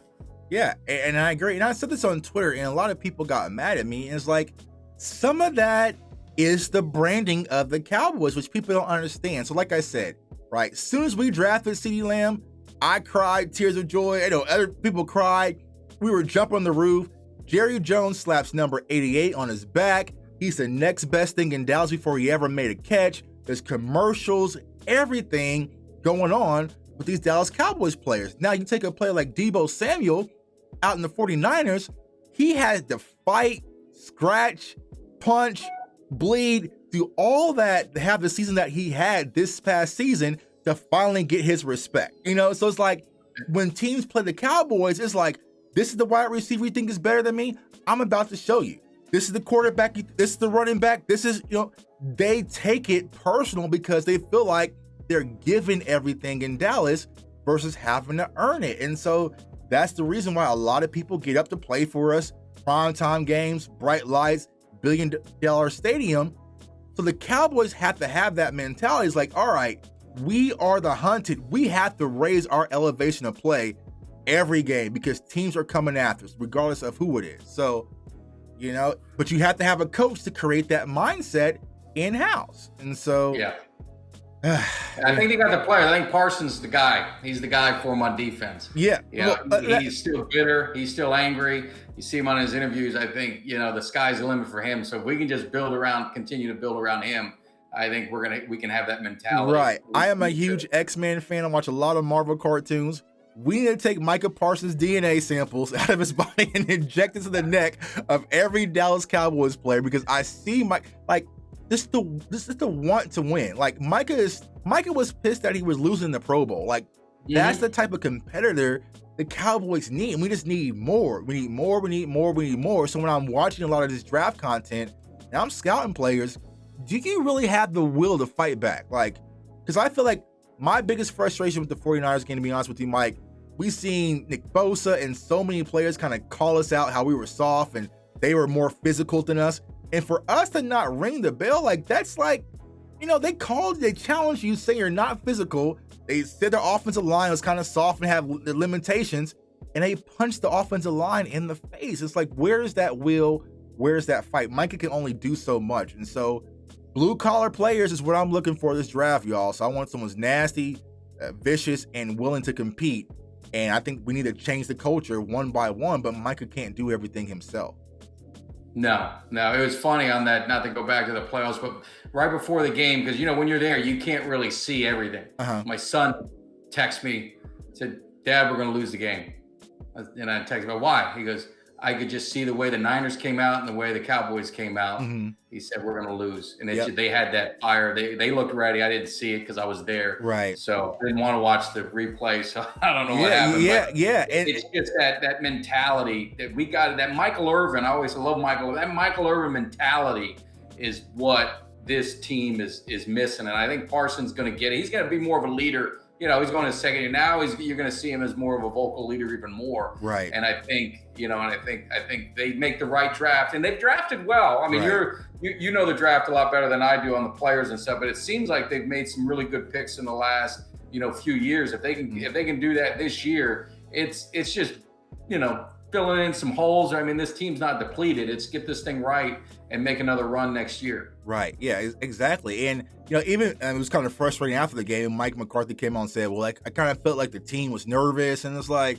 Yeah. And I agree. And I said this on Twitter and a lot of people got mad at me. And it's like, some of that is the branding of the Cowboys, which people don't understand. So like I said, right, as soon as we drafted CeeDee Lamb, I cried tears of joy. I know other people cried. We were jumping on the roof. Jerry Jones slaps number 88 on his back. He's the next best thing in Dallas before he ever made a catch. There's commercials, everything going on with these Dallas Cowboys players. Now you take a player like Deebo Samuel out in the 49ers, he had to fight, scratch, punch, bleed, do all that to have the season that he had this past season to finally get his respect. So it's like when teams play the Cowboys, it's like, this is the wide receiver you think is better than me? I'm about to show you. This is the quarterback, this is the running back, this is, they take it personal because they feel like they're given everything in Dallas versus having to earn it. And so that's the reason why a lot of people get up to play for us. Primetime games, bright lights, billion-dollar stadium. So the Cowboys have to have that mentality. It's like, all right, we are the hunted. We have to raise our elevation of play every game because teams are coming after us, regardless of who it is. So, but you have to have a coach to create that mindset in-house. And so, yeah. I think they got the player. I think Parsons the guy. He's the guy for him on defense. Yeah. He's still bitter. He's still angry. You see him on his interviews. I think, the sky's the limit for him. So if we can just continue to build around him, I think we can have that mentality. Right. I am a huge X-Men fan. I watch a lot of Marvel cartoons. We need to take Micah Parsons' DNA samples out of his body and inject it to the neck of every Dallas Cowboys player because I see this is the want to win. Like Micah was pissed that he was losing the Pro Bowl. Like that's the type of competitor the Cowboys need. And we just need more. We need more. We need more. We need more. So when I'm watching a lot of this draft content and I'm scouting players, do you really have the will to fight back? Like, because I feel like my biggest frustration with the 49ers game, to be honest with you, Mike, we seen Nick Bosa and so many players kind of call us out how we were soft and they were more physical than us. And for us to not ring the bell, like that's like, they challenged you, say you're not physical. They said their offensive line was kind of soft and have the limitations, and they punched the offensive line in the face. It's like, where's that will? Where's that fight? Micah can only do so much. And so blue collar players is what I'm looking for this draft, y'all. So I want someone who's nasty, vicious, and willing to compete. And I think we need to change the culture one by one, but Micah can't do everything himself. No, it was funny on that, not to go back to the playoffs, but right before the game, because, when you're there, you can't really see everything. My son texted me, said, Dad, we're going to lose the game. And I texted him, why? He goes, I could just see the way the Niners came out and the way the Cowboys came out. He said, we're going to lose. And they had that fire. They looked ready. I didn't see it because I was there. Right. So I didn't want to watch the replay. So I don't know what happened. Yeah. And it's just that mentality that we got, that Michael Irvin. I always love Michael. That Michael Irvin mentality is what this team is missing. And I think Parsons going to get it. He's going to be more of a leader. He's going to second year now. You're going to see him as more of a vocal leader even more. Right. And I think, I think they make the right draft, and they've drafted well. I mean, right. you know the draft a lot better than I do on the players and stuff, but it seems like they've made some really good picks in the last, few years. If they can do that this year, it's just, filling in some holes. I mean, this team's not depleted. It's get this thing right and make another run next year. Right. Yeah, exactly. And, even it was kind of frustrating after the game. Mike McCarthy came on and said, well, I kind of felt like the team was nervous. And it's like,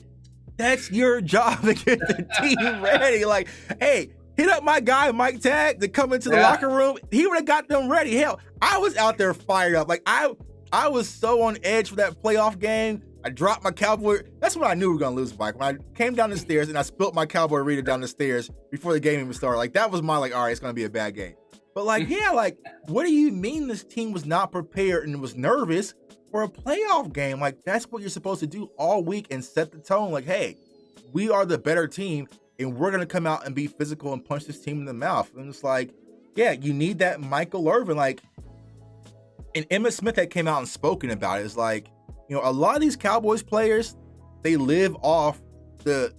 that's your job to get the team ready. Like, hey, hit up my guy, Mike Tagg, to come into the locker room. He would have got them ready. Hell, I was out there fired up. Like, I was so on edge for that playoff game. I dropped my Cowboy. That's when I knew we were gonna lose, Mike. When I came down the stairs and I spilt my Cowboy reader down the stairs before the game even started. Like that was my all right, it's gonna be a bad game. But like, yeah, like, what do you mean this team was not prepared and was nervous for a playoff game? Like that's what you're supposed to do all week and set the tone. Like, hey, we are the better team, and we're gonna come out and be physical and punch this team in the mouth. And it's like, yeah, you need that Michael Irvin. Like, and Emmitt Smith that came out and spoken about it is like, a lot of these Cowboys players, they live off the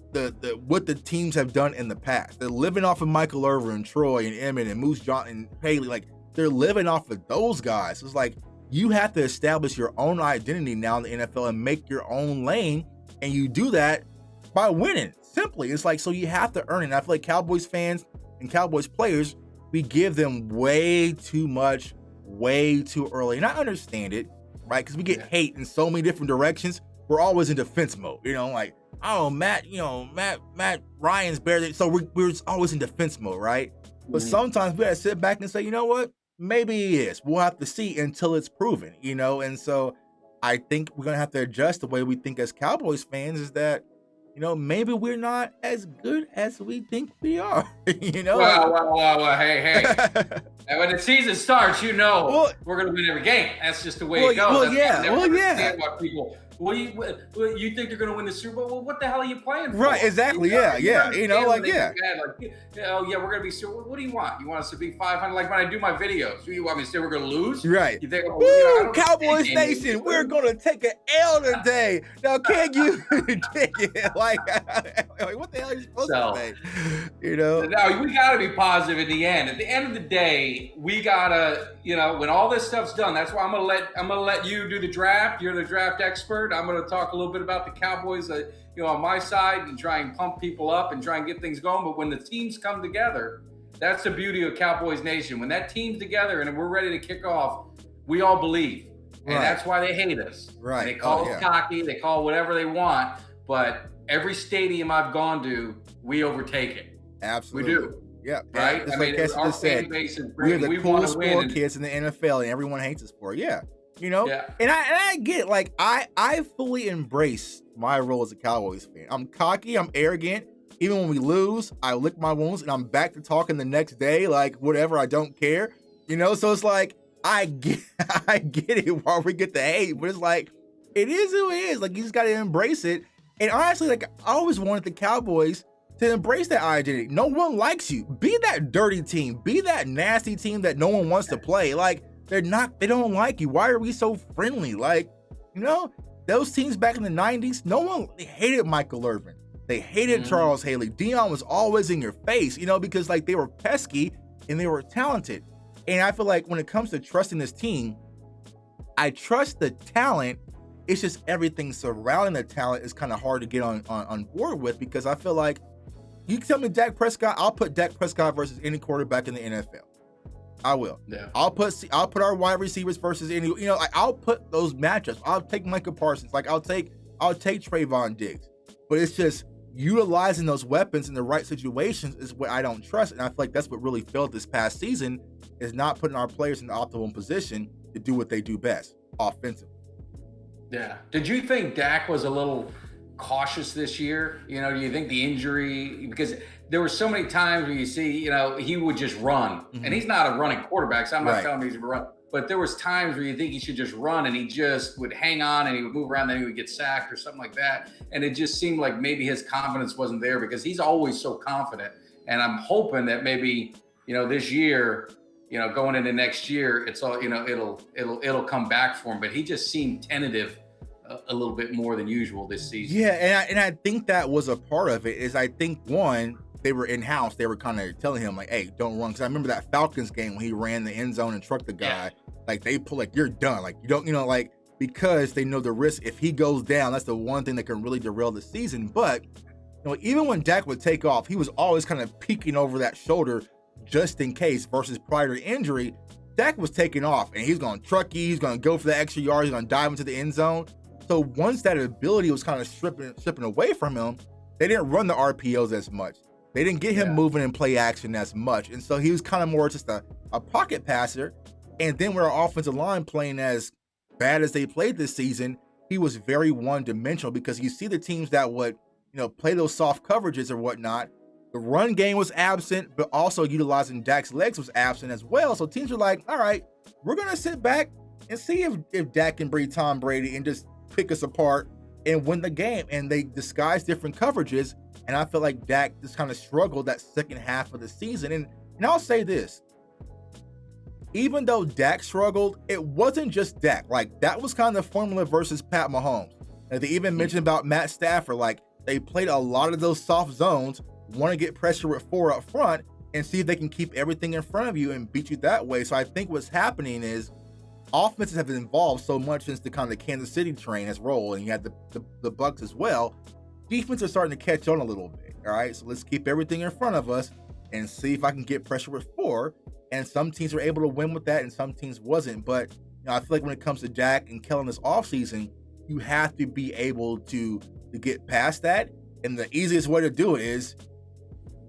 what the teams have done in the past. They're living off of Michael Irvin and Troy and Emmett and Moose Johnson and Haley. Like they're living off of those guys. It's like you have to establish your own identity now in the NFL and make your own lane, and you do that by winning. Simply, it's like, so you have to earn it. And I feel like Cowboys fans and Cowboys players, we give them way too much, way too early, and I understand it. Right, because we get hate in so many different directions. We're always in defense mode, like, oh, Matt Ryan's better. So we're always in defense mode, right? But sometimes we gotta sit back and say, you know what? Maybe he is. We'll have to see until it's proven, And so I think we're gonna have to adjust the way we think as Cowboys fans. Is that, maybe we're not as good as we think we are. Well, hey. And when the season starts, we're going to win every game. That's just the way it goes. You think they're going to win the Super Bowl? Well, what the hell are you playing for? Right, exactly. We're going to be Super Bowl. What do you want? You want us to be 500? Like when I do my videos, you want me to say we're going to lose? Right. You think, Cowboys Nation, we're going to take an L today. Now, can you take it? Like, what the hell are you supposed to say? No, we got to be positive in the end. At the end of the day, we got to, when all this stuff's done, that's why I'm going to let you do the draft. You're the draft expert. I'm going to talk a little bit about the Cowboys, on my side and try and pump people up and try and get things going. But when the teams come together, that's the beauty of Cowboys Nation. When that team's together and we're ready to kick off, we all believe. And that's why they hate us. Right. And they call us cocky. They call whatever they want. But every stadium I've gone to, we overtake it. Absolutely. We do. Yeah. Right? Our fan base is great. We're the coolest sport kids in the NFL, and everyone hates us for it. Yeah. And I get it. Like I fully embrace my role as a Cowboys fan. I'm cocky, I'm arrogant. Even when we lose, I lick my wounds and I'm back to talking the next day, like whatever, I don't care. So it's like I get it while we get the hate, but it's like it is who it is. Like you just gotta embrace it. And honestly, like I always wanted the Cowboys to embrace that identity. No one likes you. Be that dirty team, be that nasty team that no one wants to play. Like they don't like you. Why are we so friendly? Like, those teams back in the 90s, they hated Michael Irvin. They hated Charles Haley. Dion was always in your face, because like they were pesky and they were talented. And I feel like when it comes to trusting this team, I trust the talent. It's just everything surrounding the talent is kind of hard to get on board with, because I feel like you tell me Dak Prescott, I'll put Dak Prescott versus any quarterback in the NFL. I will. Yeah. I'll put our wide receivers versus any. I'll put those matchups. I'll take Micah Parsons. Like I'll take Trayvon Diggs. But it's just utilizing those weapons in the right situations is what I don't trust, and I feel like that's what really failed this past season, is not putting our players in the optimal position to do what they do best, offensively. Yeah. Did you think Dak was a little cautious this year? Do you think the injury, because there were so many times where you see, he would just run, and he's not a running quarterback, so I'm not telling him he's a run, but there was times where you think he should just run, and he just would hang on and he would move around, then he would get sacked or something like that. And it just seemed like maybe his confidence wasn't there, because he's always so confident. And I'm hoping that maybe, this year, going into next year, it's all, it'll come back for him. But he just seemed tentative a little bit more than usual this season. Yeah, and I think that was a part of it. Is I think one, they were in-house. They were kind of telling him like, hey, don't run. Because I remember that Falcons game when he ran the end zone and trucked the guy. Yeah. Like they pull, like, you're done. Like you don't, like, because they know the risk. If he goes down, that's the one thing that can really derail the season. But even when Dak would take off, he was always kind of peeking over that shoulder just in case. Versus prior to injury, Dak was taking off and he's going to truck you. He's going to go for the extra yards. He's going to dive into the end zone. So once that ability was kind of stripping away from him, they didn't run the RPOs as much. They didn't get him moving and play action as much. And so he was kind of more just a pocket passer. And then with our offensive line playing as bad as they played this season, he was very one-dimensional because you see the teams that would, play those soft coverages or whatnot. The run game was absent, but also utilizing Dak's legs was absent as well. So teams were like, all right, we're going to sit back and see if Dak can beat Tom Brady and just pick us apart and win the game. And they disguised different coverages. And I feel like Dak just kind of struggled that second half of the season. And I'll say this. Even though Dak struggled, it wasn't just Dak. Like, that was kind of the formula versus Pat Mahomes. And they even mentioned about Matt Stafford. Like, they played a lot of those soft zones, want to get pressure with 4 up front and see if they can keep everything in front of you and beat you that way. So I think what's happening is offenses have been involved so much since the kind of the Kansas City train has rolled, and you had the Bucs as well. Defense are starting to catch on a little bit. All right, so let's keep everything in front of us and see if I can get pressure with 4. And some teams were able to win with that, and some teams wasn't. But I feel like when it comes to Dak and Kellen this offseason, you have to be able to get past that. And the easiest way to do it is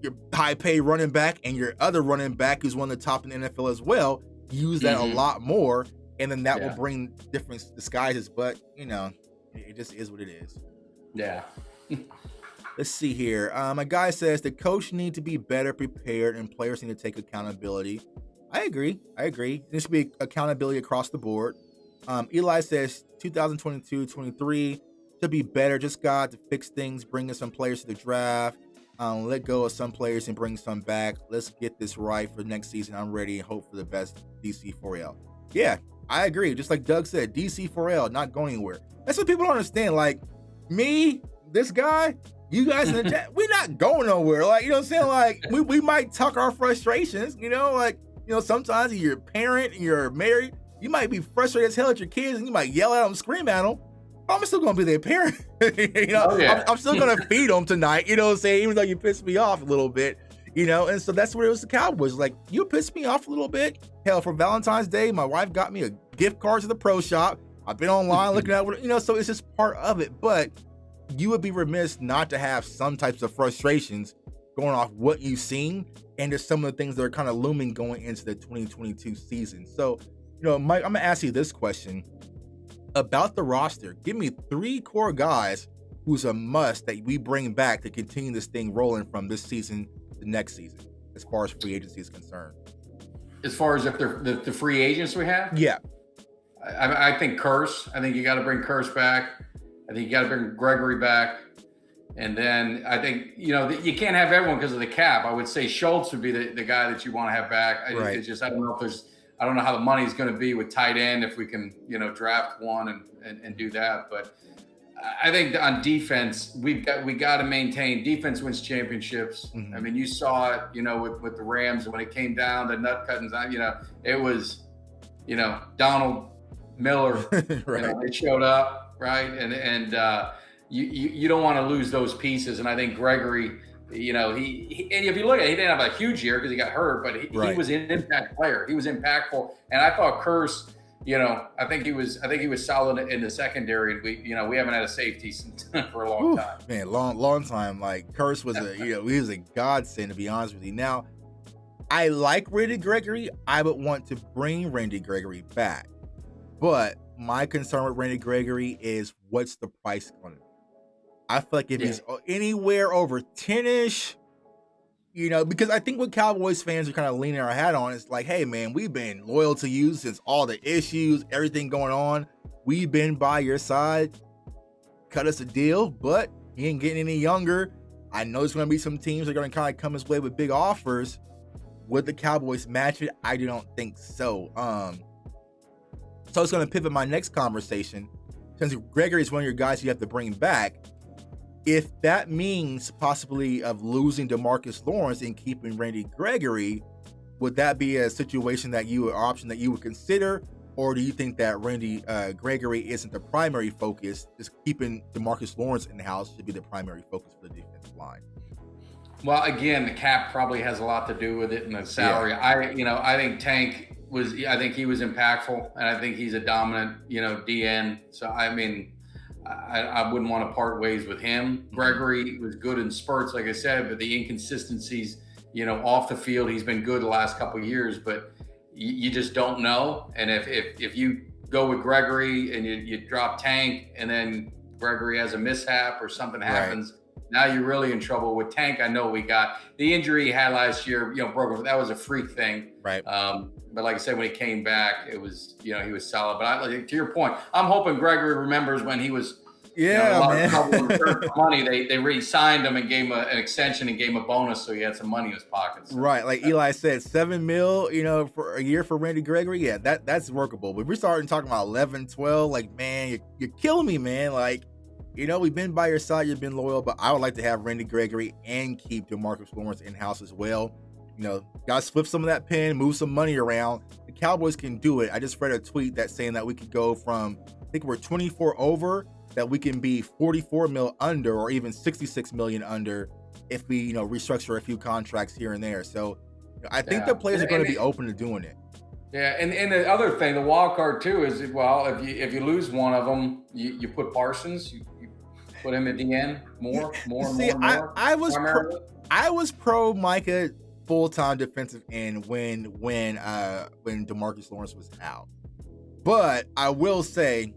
your high-paid running back and your other running back, who's one of the top in the NFL as well, use that a lot more, and then that will bring different disguises. But, it just is what it is. Yeah. Let's see here. A guy says the coach need to be better prepared and players need to take accountability. I agree. There should be accountability across the board. Eli says 2022-23 to be better. Just got to fix things, bring in some players to the draft, let go of some players and bring some back. Let's get this right for next season. I'm ready and hope for the best. DC4L. Yeah, I agree. Just like Doug said, DC4L, not going anywhere. That's what people don't understand. Like, me, this guy, you guys in the chat, we're not going nowhere. Like, you know what I'm saying? Like, we might talk our frustrations, sometimes you're a parent and you're married, you might be frustrated as hell at your kids and you might yell at them, scream at them. I'm still going to be their parent. I'm still going to feed them tonight, even though you pissed me off a little bit, and so that's what it was the Cowboys. Like, you pissed me off a little bit. Hell, for Valentine's Day, my wife got me a gift card to the pro shop. I've been online looking at what, so it's just part of it. But you would be remiss not to have some types of frustrations going off what you've seen and just some of the things that are kind of looming going into the 2022 season. So, Mike, I'm going to ask you this question about the roster. Give me 3 core guys who's a must that we bring back to continue this thing rolling from this season to next season, as far as free agency is concerned. As far as if they're the free agents we have? Yeah. I think Curse. I think you got to bring Curse back. I think you got to bring Gregory back. And then I think, you can't have everyone because of the cap. I would say Schultz would be the guy that you want to have back. I don't know how the money's going to be with tight end, if we can, draft one and do that. But I think on defense, we got to maintain. Defense wins championships. Mm-hmm. I mean, you saw it, with the Rams when it came down to nut cuttings. It was, Donald Miller. Right. They showed up, right, and you don't want to lose those pieces. And I think Gregory, he and if you look at it, he didn't have a huge year because he got hurt, but he was an impact player. He was impactful, and I thought Curse. I think he was solid in the secondary. And we haven't had a safety for a long time. Man, long time. Like, Curse was he was a godsend, to be honest with you. Now, I like Randy Gregory. I would want to bring Randy Gregory back, but my concern with Randy Gregory is what's the price on it. I feel like if he's anywhere over 10-ish, because I think what Cowboys fans are kind of leaning our hat on is like, hey, man, we've been loyal to you since all the issues, everything going on. We've been by your side. Cut us a deal, but he ain't getting any younger. I know there's going to be some teams that are going to kind of come his way with big offers. Would the Cowboys match it? I don't think so. So it's going to pivot my next conversation. Since Gregory is one of your guys you have to bring back, if that means possibly of losing DeMarcus Lawrence and keeping Randy Gregory, would that be a situation option that you would consider? Or do you think that Randy Gregory isn't the primary focus? Just keeping DeMarcus Lawrence in the house should be the primary focus for the defensive line. Well, again, the cap probably has a lot to do with it and the salary. Yeah. I think Tank I think he was impactful, and I think he's a dominant, DN. So, I mean, I wouldn't want to part ways with him. Gregory was good in spurts, like I said, but the inconsistencies, off the field, he's been good the last couple of years, but you just don't know. And if you go with Gregory and you drop Tank, and then Gregory has a mishap or something happens. Now you're really in trouble with Tank. I know we got the injury he had last year, broken. That was a freak thing. Right. But like I said, when he came back, it was, he was solid. But to your point, I'm hoping Gregory remembers when he was a lot of trouble in return for money. They re-signed him and gave him an extension and gave him a bonus, so he had some money in his pockets. Right, like Eli said, $7 million, for a year for Randy Gregory. Yeah, that's workable. But we're starting talking about 11, 12. Like, man, you're killing me, man. Like, we've been by your side, you've been loyal, but I would like to have Randy Gregory and keep DeMarcus Lawrence in-house as well. Guys, flip some of that pen, move some money around. The Cowboys can do it. I just read a tweet that's saying that we could go from, I think we're 24 over, that we can be 44 mil under, or even 66 million under if we, restructure a few contracts here and there. So I think the players are going to be open to doing it. Yeah, and the other thing, the wild card too, is if you lose one of them, you put Parsons, you put him at the end more. See, I was pro Micah full-time defensive end when DeMarcus Lawrence was out, but I will say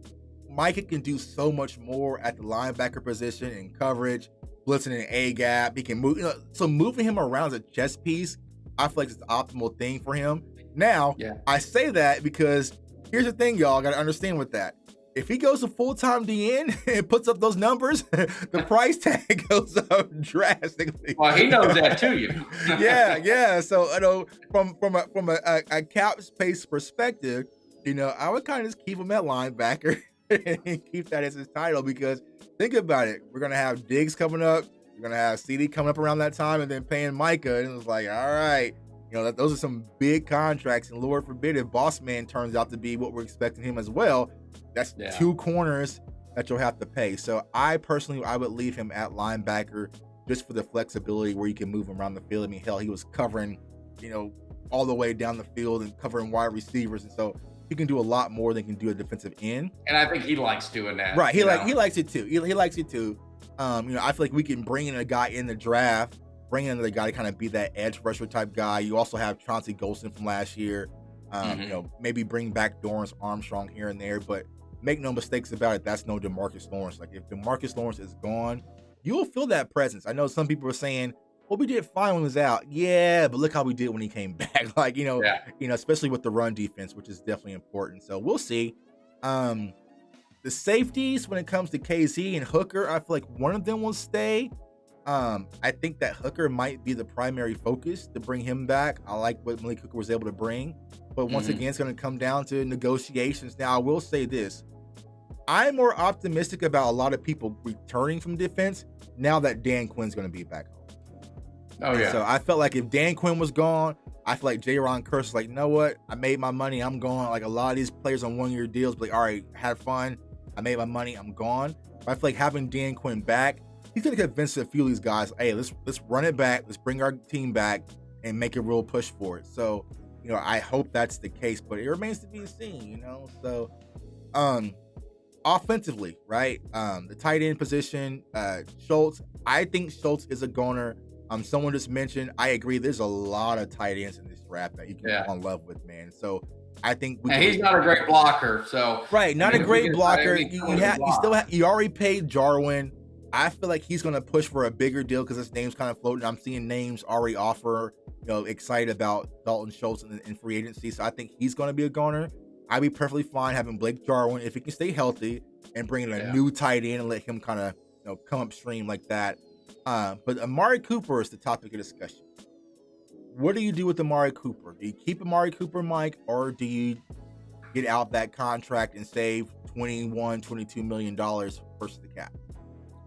Micah can do so much more at the linebacker position and coverage, blitzing in A gap. He can move, so moving him around as a chess piece, I feel like it's the optimal thing for him. Now, I say that because here's the thing, y'all got to understand with that. If he goes to full-time DN and puts up those numbers, the price tag goes up drastically. Well, he knows that too, Yeah. So, from a cap space perspective, I would kind of just keep him at linebacker and keep that as his title, because think about it. We're going to have Diggs coming up. We're going to have CD coming up around that time, and then paying Micah. And it's like, all right, those are some big contracts. And Lord forbid if Boss Man turns out to be what we're expecting him as well. That's 2 corners that you'll have to pay. So I would leave him at linebacker just for the flexibility where you can move him around the field. I mean, hell, he was covering, all the way down the field and covering wide receivers. And so he can do a lot more than can do a defensive end. And I think he likes doing that. Right. He likes it too. He likes it too. I feel like we can bring in a guy in the draft, bring in another guy to kind of be that edge rusher type guy. You also have Chauncey Golston from last year. Maybe bring back Dorrance Armstrong here and there, but make no mistakes about it, that's no DeMarcus Lawrence. Like, if DeMarcus Lawrence is gone, you'll feel that presence. I know some people are saying, well, we did fine when he was out. Yeah, but look how we did when he came back. Like, especially with the run defense, which is definitely important. So we'll see. The safeties, when it comes to KZ and Hooker, I feel like one of them will stay. I think that Hooker might be the primary focus to bring him back. I like what Malik Hooker was able to bring. But once again, it's going to come down to negotiations. Now, I will say this. I'm more optimistic about a lot of people returning from defense now that Dan Quinn's going to be back home. So I felt like if Dan Quinn was gone, I feel like J-Ron Curse was like, you know what? I made my money. I'm gone. Like, a lot of these players on one-year deals, like, all right, had fun. I made my money. I'm gone. But I feel like having Dan Quinn back, he's going to convince a few of these guys, hey, let's run it back. Let's bring our team back and make a real push for it. So, I hope that's the case, but it remains to be seen, So, offensively, right? The tight end position, Schultz. I think Schultz is a goner. Someone just mentioned, I agree, there's a lot of tight ends in this draft that you can fall in love with, man. So I think he's not a great blocker, so not a great blocker. You already paid Jarwin. I feel like he's going to push for a bigger deal because his name's kind of floating. I'm seeing names already offer, excited about Dalton Schultz in free agency. So I think he's going to be a goner. I'd be perfectly fine having Blake Jarwin if he can stay healthy and bring in a new tight end and let him kind of come upstream like that. But Amari Cooper is the topic of discussion. What do you do with Amari Cooper? Do you keep Amari Cooper, Mike, or do you get out that contract and save $22 million versus the cap?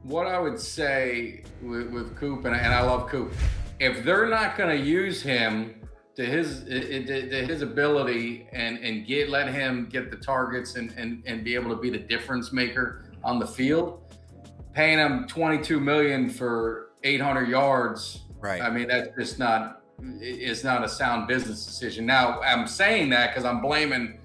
What I would say with Coop, and I love Coop, if they're not going to use him to his ability and let him get the targets and be able to be the difference maker on the field, paying him $22 million for 800 yards, right? I mean, that's just not a sound business decision. Now, I'm saying that because I'm blaming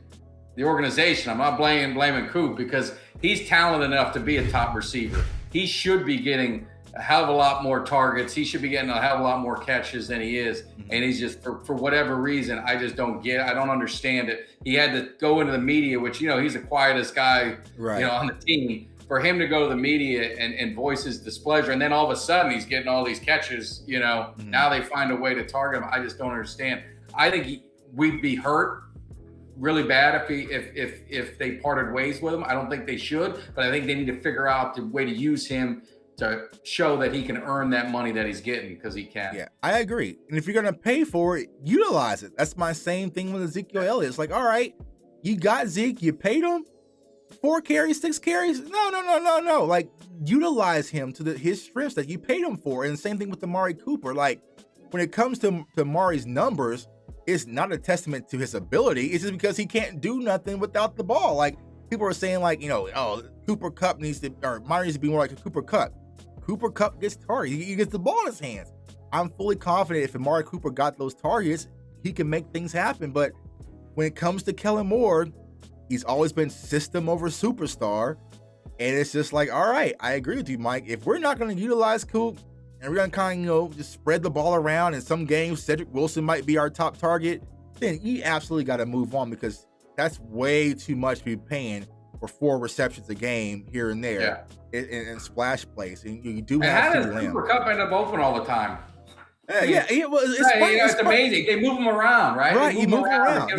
the organization. I'm not blaming Coop because he's talented enough to be a top receiver. He should be getting a hell of a lot more targets. He should be getting a hell of a lot more catches than he is. And he's just, for whatever reason, I just don't get it. I don't understand it. He had to go into the media, which, he's the quietest guy, on the team. For him to go to the media and voice his displeasure, and then all of a sudden he's getting all these catches, now they find a way to target him. I just don't understand. I think we'd be hurt really bad if they parted ways with him. I don't think they should, but I think they need to figure out the way to use him to show that he can earn that money that he's getting, because he can. Yeah, I agree. And if you're going to pay for it, utilize it. That's my same thing with Ezekiel Elliott. It's like, all right, you got Zeke, you paid him 4 carries, 6 carries. No. Like, utilize him to his strengths that you paid him for. And the same thing with Amari Cooper. Like, when it comes to Amari's numbers, it's not a testament to his ability. It's just because he can't do nothing without the ball. Like, people are saying, like, Cooper Kupp Amari needs to be more like a Cooper Kupp. Cooper Kupp gets targets. He gets the ball in his hands. I'm fully confident if Amari Cooper got those targets, he can make things happen. But when it comes to Kellen Moore, he's always been system over superstar. And it's just like, all right, I agree with you, Mike. If we're not going to utilize Coop and we're going to kind of, just spread the ball around, in some games, Cedric Wilson might be our top target, then you absolutely got to move on, because that's way too much to be paying for 4 receptions a game here and there in splash plays. And you do have to. Cooper Kupp end up open all the time. It's amazing. They move him around, right? Right, you move him around.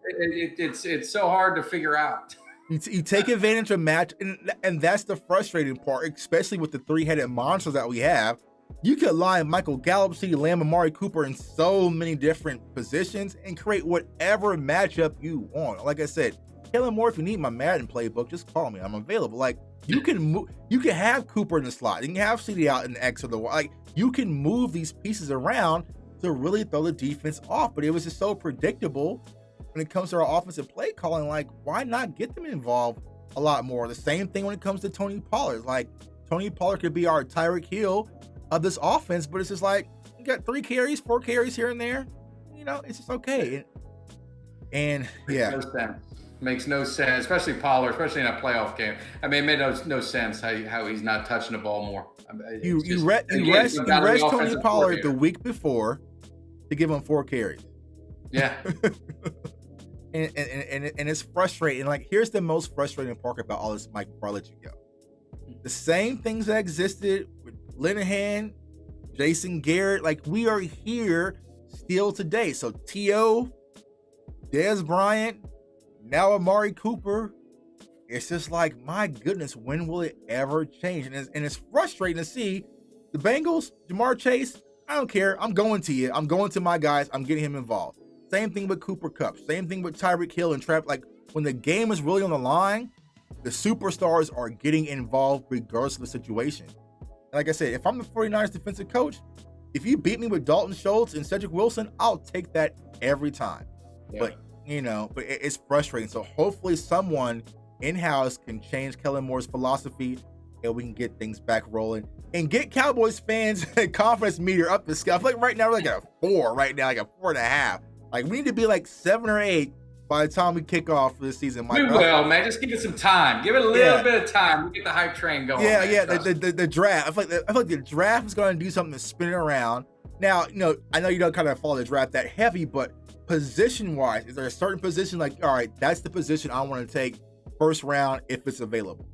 It's so hard to figure out. You take advantage of match, and that's the frustrating part, especially with the 3-headed monsters that we have. You could line Michael Gallup, CeeDee Lamb, Amari Cooper in so many different positions and create whatever matchup you want. Like I said, Kellen Moore, if you need my Madden playbook, just call me. I'm available. Like, you can have Cooper in the slot. You can have CeeDee out in the X or the Y. Like, you can move these pieces around to really throw the defense off. But it was just so predictable when it comes to our offensive play calling. Like, why not get them involved a lot more? The same thing when it comes to Tony Pollard. Like, Tony Pollard could be our Tyreek Hill of this offense, but it's just like, you got 3 carries, 4 carries here and there. It's just okay. And Makes no sense, especially Pollard, especially in a playoff game. I mean, it made no sense how he's not touching the ball more. You rest Tony Pollard the week before to give him 4 carries. Yeah. and it's frustrating. Like, here's the most frustrating part about all this, Mike, before I let you go. The same things that existed with Linehan, Jason Garrett, like, we are here still today. So T.O., Dez Bryant, now Amari Cooper. It's just like, my goodness, when will it ever change? And it's frustrating to see the Bengals, Jamar Chase, I don't care. I'm going to you. I'm going to my guys. I'm getting him involved. Same thing with Cooper Kupp. Same thing with Tyreek Hill and Trap. Like, when the game is really on the line, the superstars are getting involved regardless of the situation. And like I said, if I'm the 49ers defensive coach, if you beat me with Dalton Schultz and Cedric Wilson, I'll take that every time. Yeah. But it's frustrating. So hopefully someone in-house can change Kellen Moore's philosophy and we can get things back rolling and get Cowboys fans confidence meter up the scale. I feel like right now we're like at a 4 right now, like a 4.5. Like, we need to be like 7 or 8 by the time we kick off for this season. We will, man. Just give it some time. Give it a little bit of time. We get the hype train going. The draft. I feel like the draft is going to do something to spin it around. Now, I know you don't kind of follow the draft that heavy, but position-wise, is there a certain position like, all right, that's the position I want to take first round if it's available?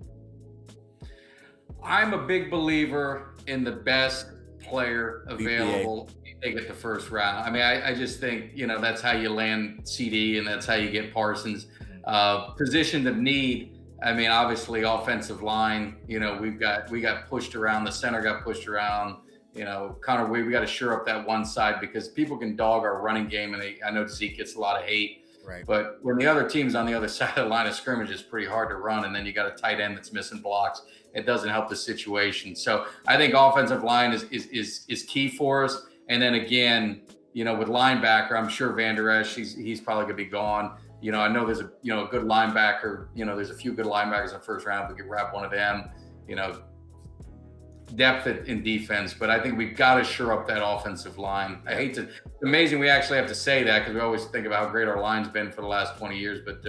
I'm a big believer in the best player available. Take it the first round. I mean, I just think, that's how you land CD and that's how you get Parsons. Position of need. I mean, obviously offensive line, we got pushed around. The center got pushed around. Connor, we got to shore up that one side because people can dog our running game. And I know Zeke gets a lot of hate. Right. But when the other team's on the other side of the line of scrimmage, it's pretty hard to run. And then you got a tight end that's missing blocks. It doesn't help the situation. So I think offensive line is key for us. And then again, with linebacker, I'm sure Van Der Esch, he's probably gonna be gone. I know there's a good linebacker. There's a few good linebackers in the first round. We could wrap one of them. depth in defense, but I think we've got to shore up that offensive line. It's amazing we actually have to say that because we always think about how great our line's been for the last 20 years, but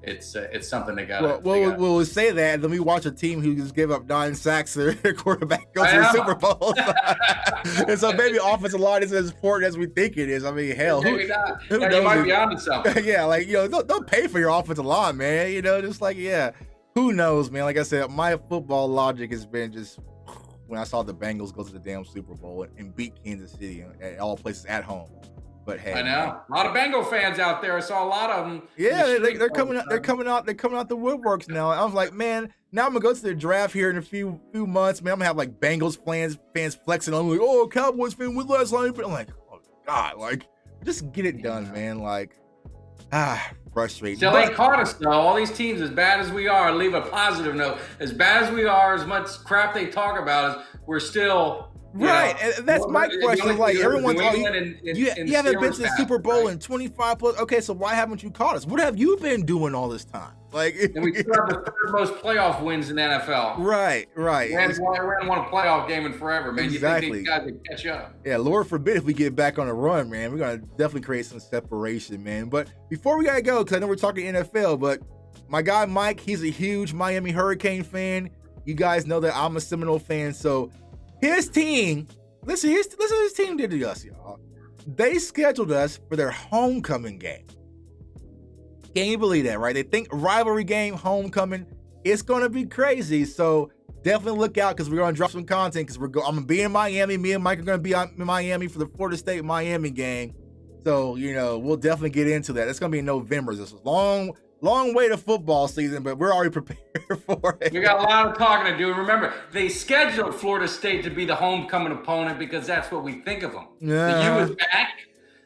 it's something they got to. We'll say that, and then we watch a team who just gave up 9 sacks to their quarterback go to the Super Bowl. And so maybe offensive line isn't as important as we think it is. I mean, hell, who knows? You might be onto something. Yeah, like, don't pay for your offensive line, man. Just like, who knows, man? Like I said, my football logic has been just when I saw the Bengals go to the damn Super Bowl and beat Kansas City at all places at home. But hey, I know a lot of Bengal fans out there. I saw a lot of them. Yeah, they're coming out. They're coming out the woodworks now. I was like, man, now I'm gonna go to the draft here in a few months. Man, I'm gonna have like Bengals fans flexing on me, like, oh, Cowboys fan with last line. But I'm like, oh God, like, just get it done, man. Like, frustrating. Still ain't caught us though. All these teams, as bad as we are, leave a positive note. As bad as we are, as much crap they talk about us, we're still. Right, and that's my question. Like, everyone's you haven't been to the Super Bowl in 25 plus. Okay, so why haven't you caught us? What have you been doing all this time? Like, and we still have the third most playoff wins in the NFL. Right. We haven't won a playoff game in forever, man. Exactly. You think these guys would catch up? Yeah, Lord forbid if we get back on a run, man. We're gonna definitely create some separation, man. But before we gotta go, because I know we're talking NFL, but my guy Mike, he's a huge Miami Hurricane fan. You guys know that I'm a Seminole fan, so. His team, listen what his team did to us, y'all. They scheduled us for their homecoming game. Can you believe that, right? They think rivalry game, homecoming, it's going to be crazy. So definitely look out because we're going to drop some content because I'm going to be in Miami. Me and Mike are going to be in Miami for the Florida State Miami game. So, we'll definitely get into that. It's going to be in November. This is long way to football season, but we're already prepared for it. We got a lot of talking to do. Remember, they scheduled Florida State to be the homecoming opponent because that's what we think of them. The U is back.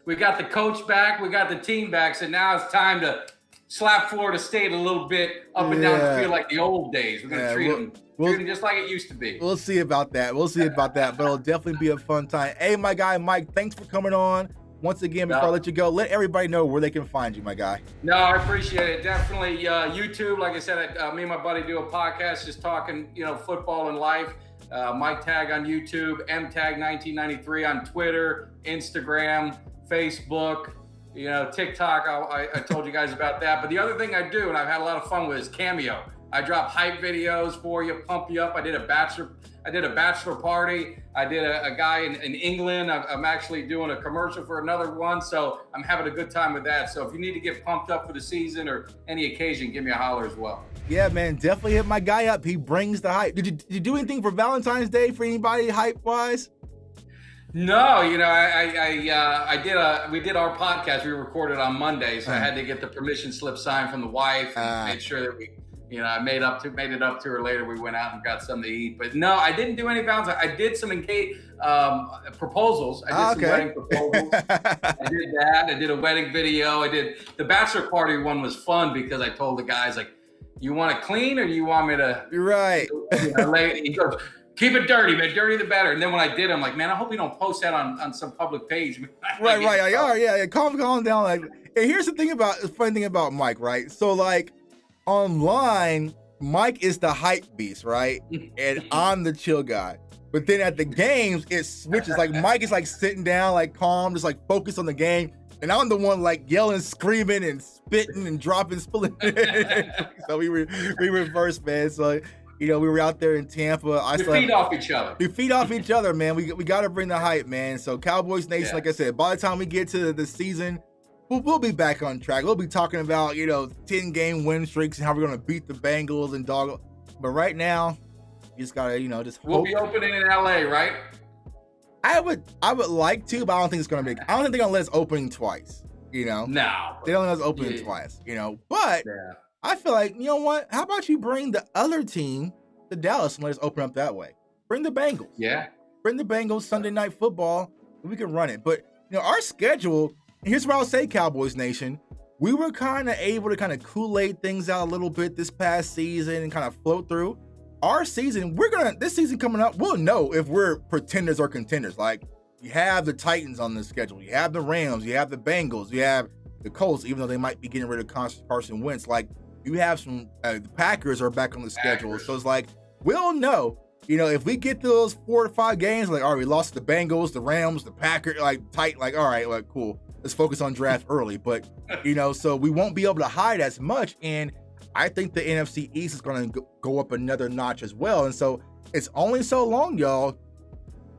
We got the coach back. We got the team back. So now it's time to slap Florida State a little bit up and down the field like the old days. We're going to treat them just like it used to be. We'll see about that. But it'll definitely be a fun time. Hey, my guy, Mike, thanks for coming on. Once again, before I let you go, let everybody know where they can find you, my guy. No, I appreciate it. Definitely YouTube. Like I said, me and my buddy do a podcast just talking, football and life. Mike Tag on YouTube, MTag1993 on Twitter, Instagram, Facebook, TikTok. I told you guys about that. But the other thing I do, and I've had a lot of fun with, is Cameo. I drop hype videos for you, pump you up. I did a bachelor party. I did a guy in England. I'm actually doing a commercial for another one. So I'm having a good time with that. So if you need to get pumped up for the season or any occasion, give me a holler as well. Yeah, man, definitely hit my guy up. He brings the hype. Did you do anything for Valentine's Day for anybody hype wise? No, we did our podcast. We recorded on Monday. So I had to get the permission slip signed from the wife and make sure that I made it up to her later. We went out and got something to eat. But no, I didn't do any Valentine's. I did some proposals. I did some wedding proposals. I did that. I did a wedding video. I did the bachelor party one was fun because I told the guys, like, you want it clean or do you want me to? You're right. He goes, keep it dirty, man. Dirty the better. And then when I did, I'm like, man, I hope you don't post that on some public page. Right. Yeah. Calm down. Like, and here's the funny thing about Mike, right? So like, online, Mike is the hype beast, right? And I'm the chill guy. But then at the games, it switches. Like, Mike is like sitting down, like calm, just like focused on the game. And I'm the one like yelling, screaming, and spitting and dropping, spilling. So we reversed, man. So, we were out there in Tampa. We feed off each other. We feed off each other, man. We got to bring the hype, man. So Cowboys Nation, like I said, by the time we get to the season, we'll be back on track. We'll be talking about, 10-game win streaks and how we're going to beat the Bengals and dog. But right now, you just got to, just hope. We'll be opening in LA, right? I would like to, but I don't think it's going to be. I don't think they're going to let us opening twice, No. They don't let us opening twice, But I feel like, you know what? How about you bring the other team to Dallas and let us open up that way? Bring the Bengals. Yeah. Bring the Bengals Sunday Night Football. We can run it. But, our schedule. Here's what I'll say, Cowboys Nation. We were kind of able to kind of Kool-Aid things out a little bit this past season and kind of float through. Our season, this season coming up, we'll know if we're pretenders or contenders. Like, you have the Titans on the schedule. You have the Rams. You have the Bengals. You have the Colts, even though they might be getting rid of Carson Wentz. Like, you have some, the Packers are back on the schedule. So it's like, we'll know if we get to those 4 to 5 games, like, all right, we lost the Bengals, the Rams, the Packers, like tight, like, all right, like, cool. Let's focus on draft early. But, so we won't be able to hide as much. And I think the NFC East is going to go up another notch as well. And so it's only so long, y'all,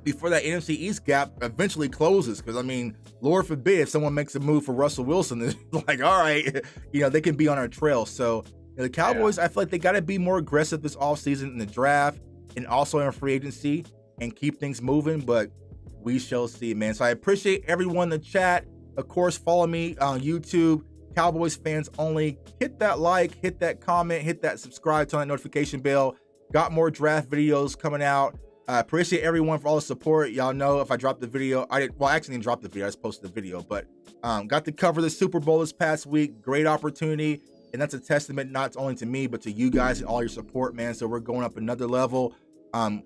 before that NFC East gap eventually closes. Because, I mean, Lord forbid if someone makes a move for Russell Wilson, it's like, all right, they can be on our trail. So the Cowboys, I feel like they got to be more aggressive this offseason in the draft and also in free agency and keep things moving. But we shall see, man. So I appreciate everyone in the chat. Of course, follow me on YouTube, Cowboys Fans Only. Hit that like, hit that comment, hit that subscribe, turn that notification bell. Got more draft videos coming out. I appreciate everyone for all the support. Y'all know if I dropped the video, I actually didn't drop the video, I just posted the video, but got to cover the Super Bowl this past week. Great opportunity, and that's a testament not only to me, but to you guys and all your support, man. So we're going up another level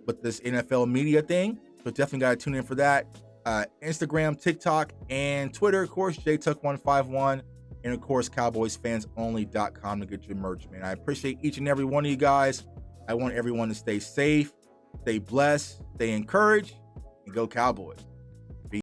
with this NFL media thing. So definitely got to tune in for that. Instagram, TikTok, and Twitter, of course, JTuck151, and of course, CowboysFansOnly.com to get your merch, man. I appreciate each and every one of you guys. I want everyone to stay safe, stay blessed, stay encouraged, and go Cowboys.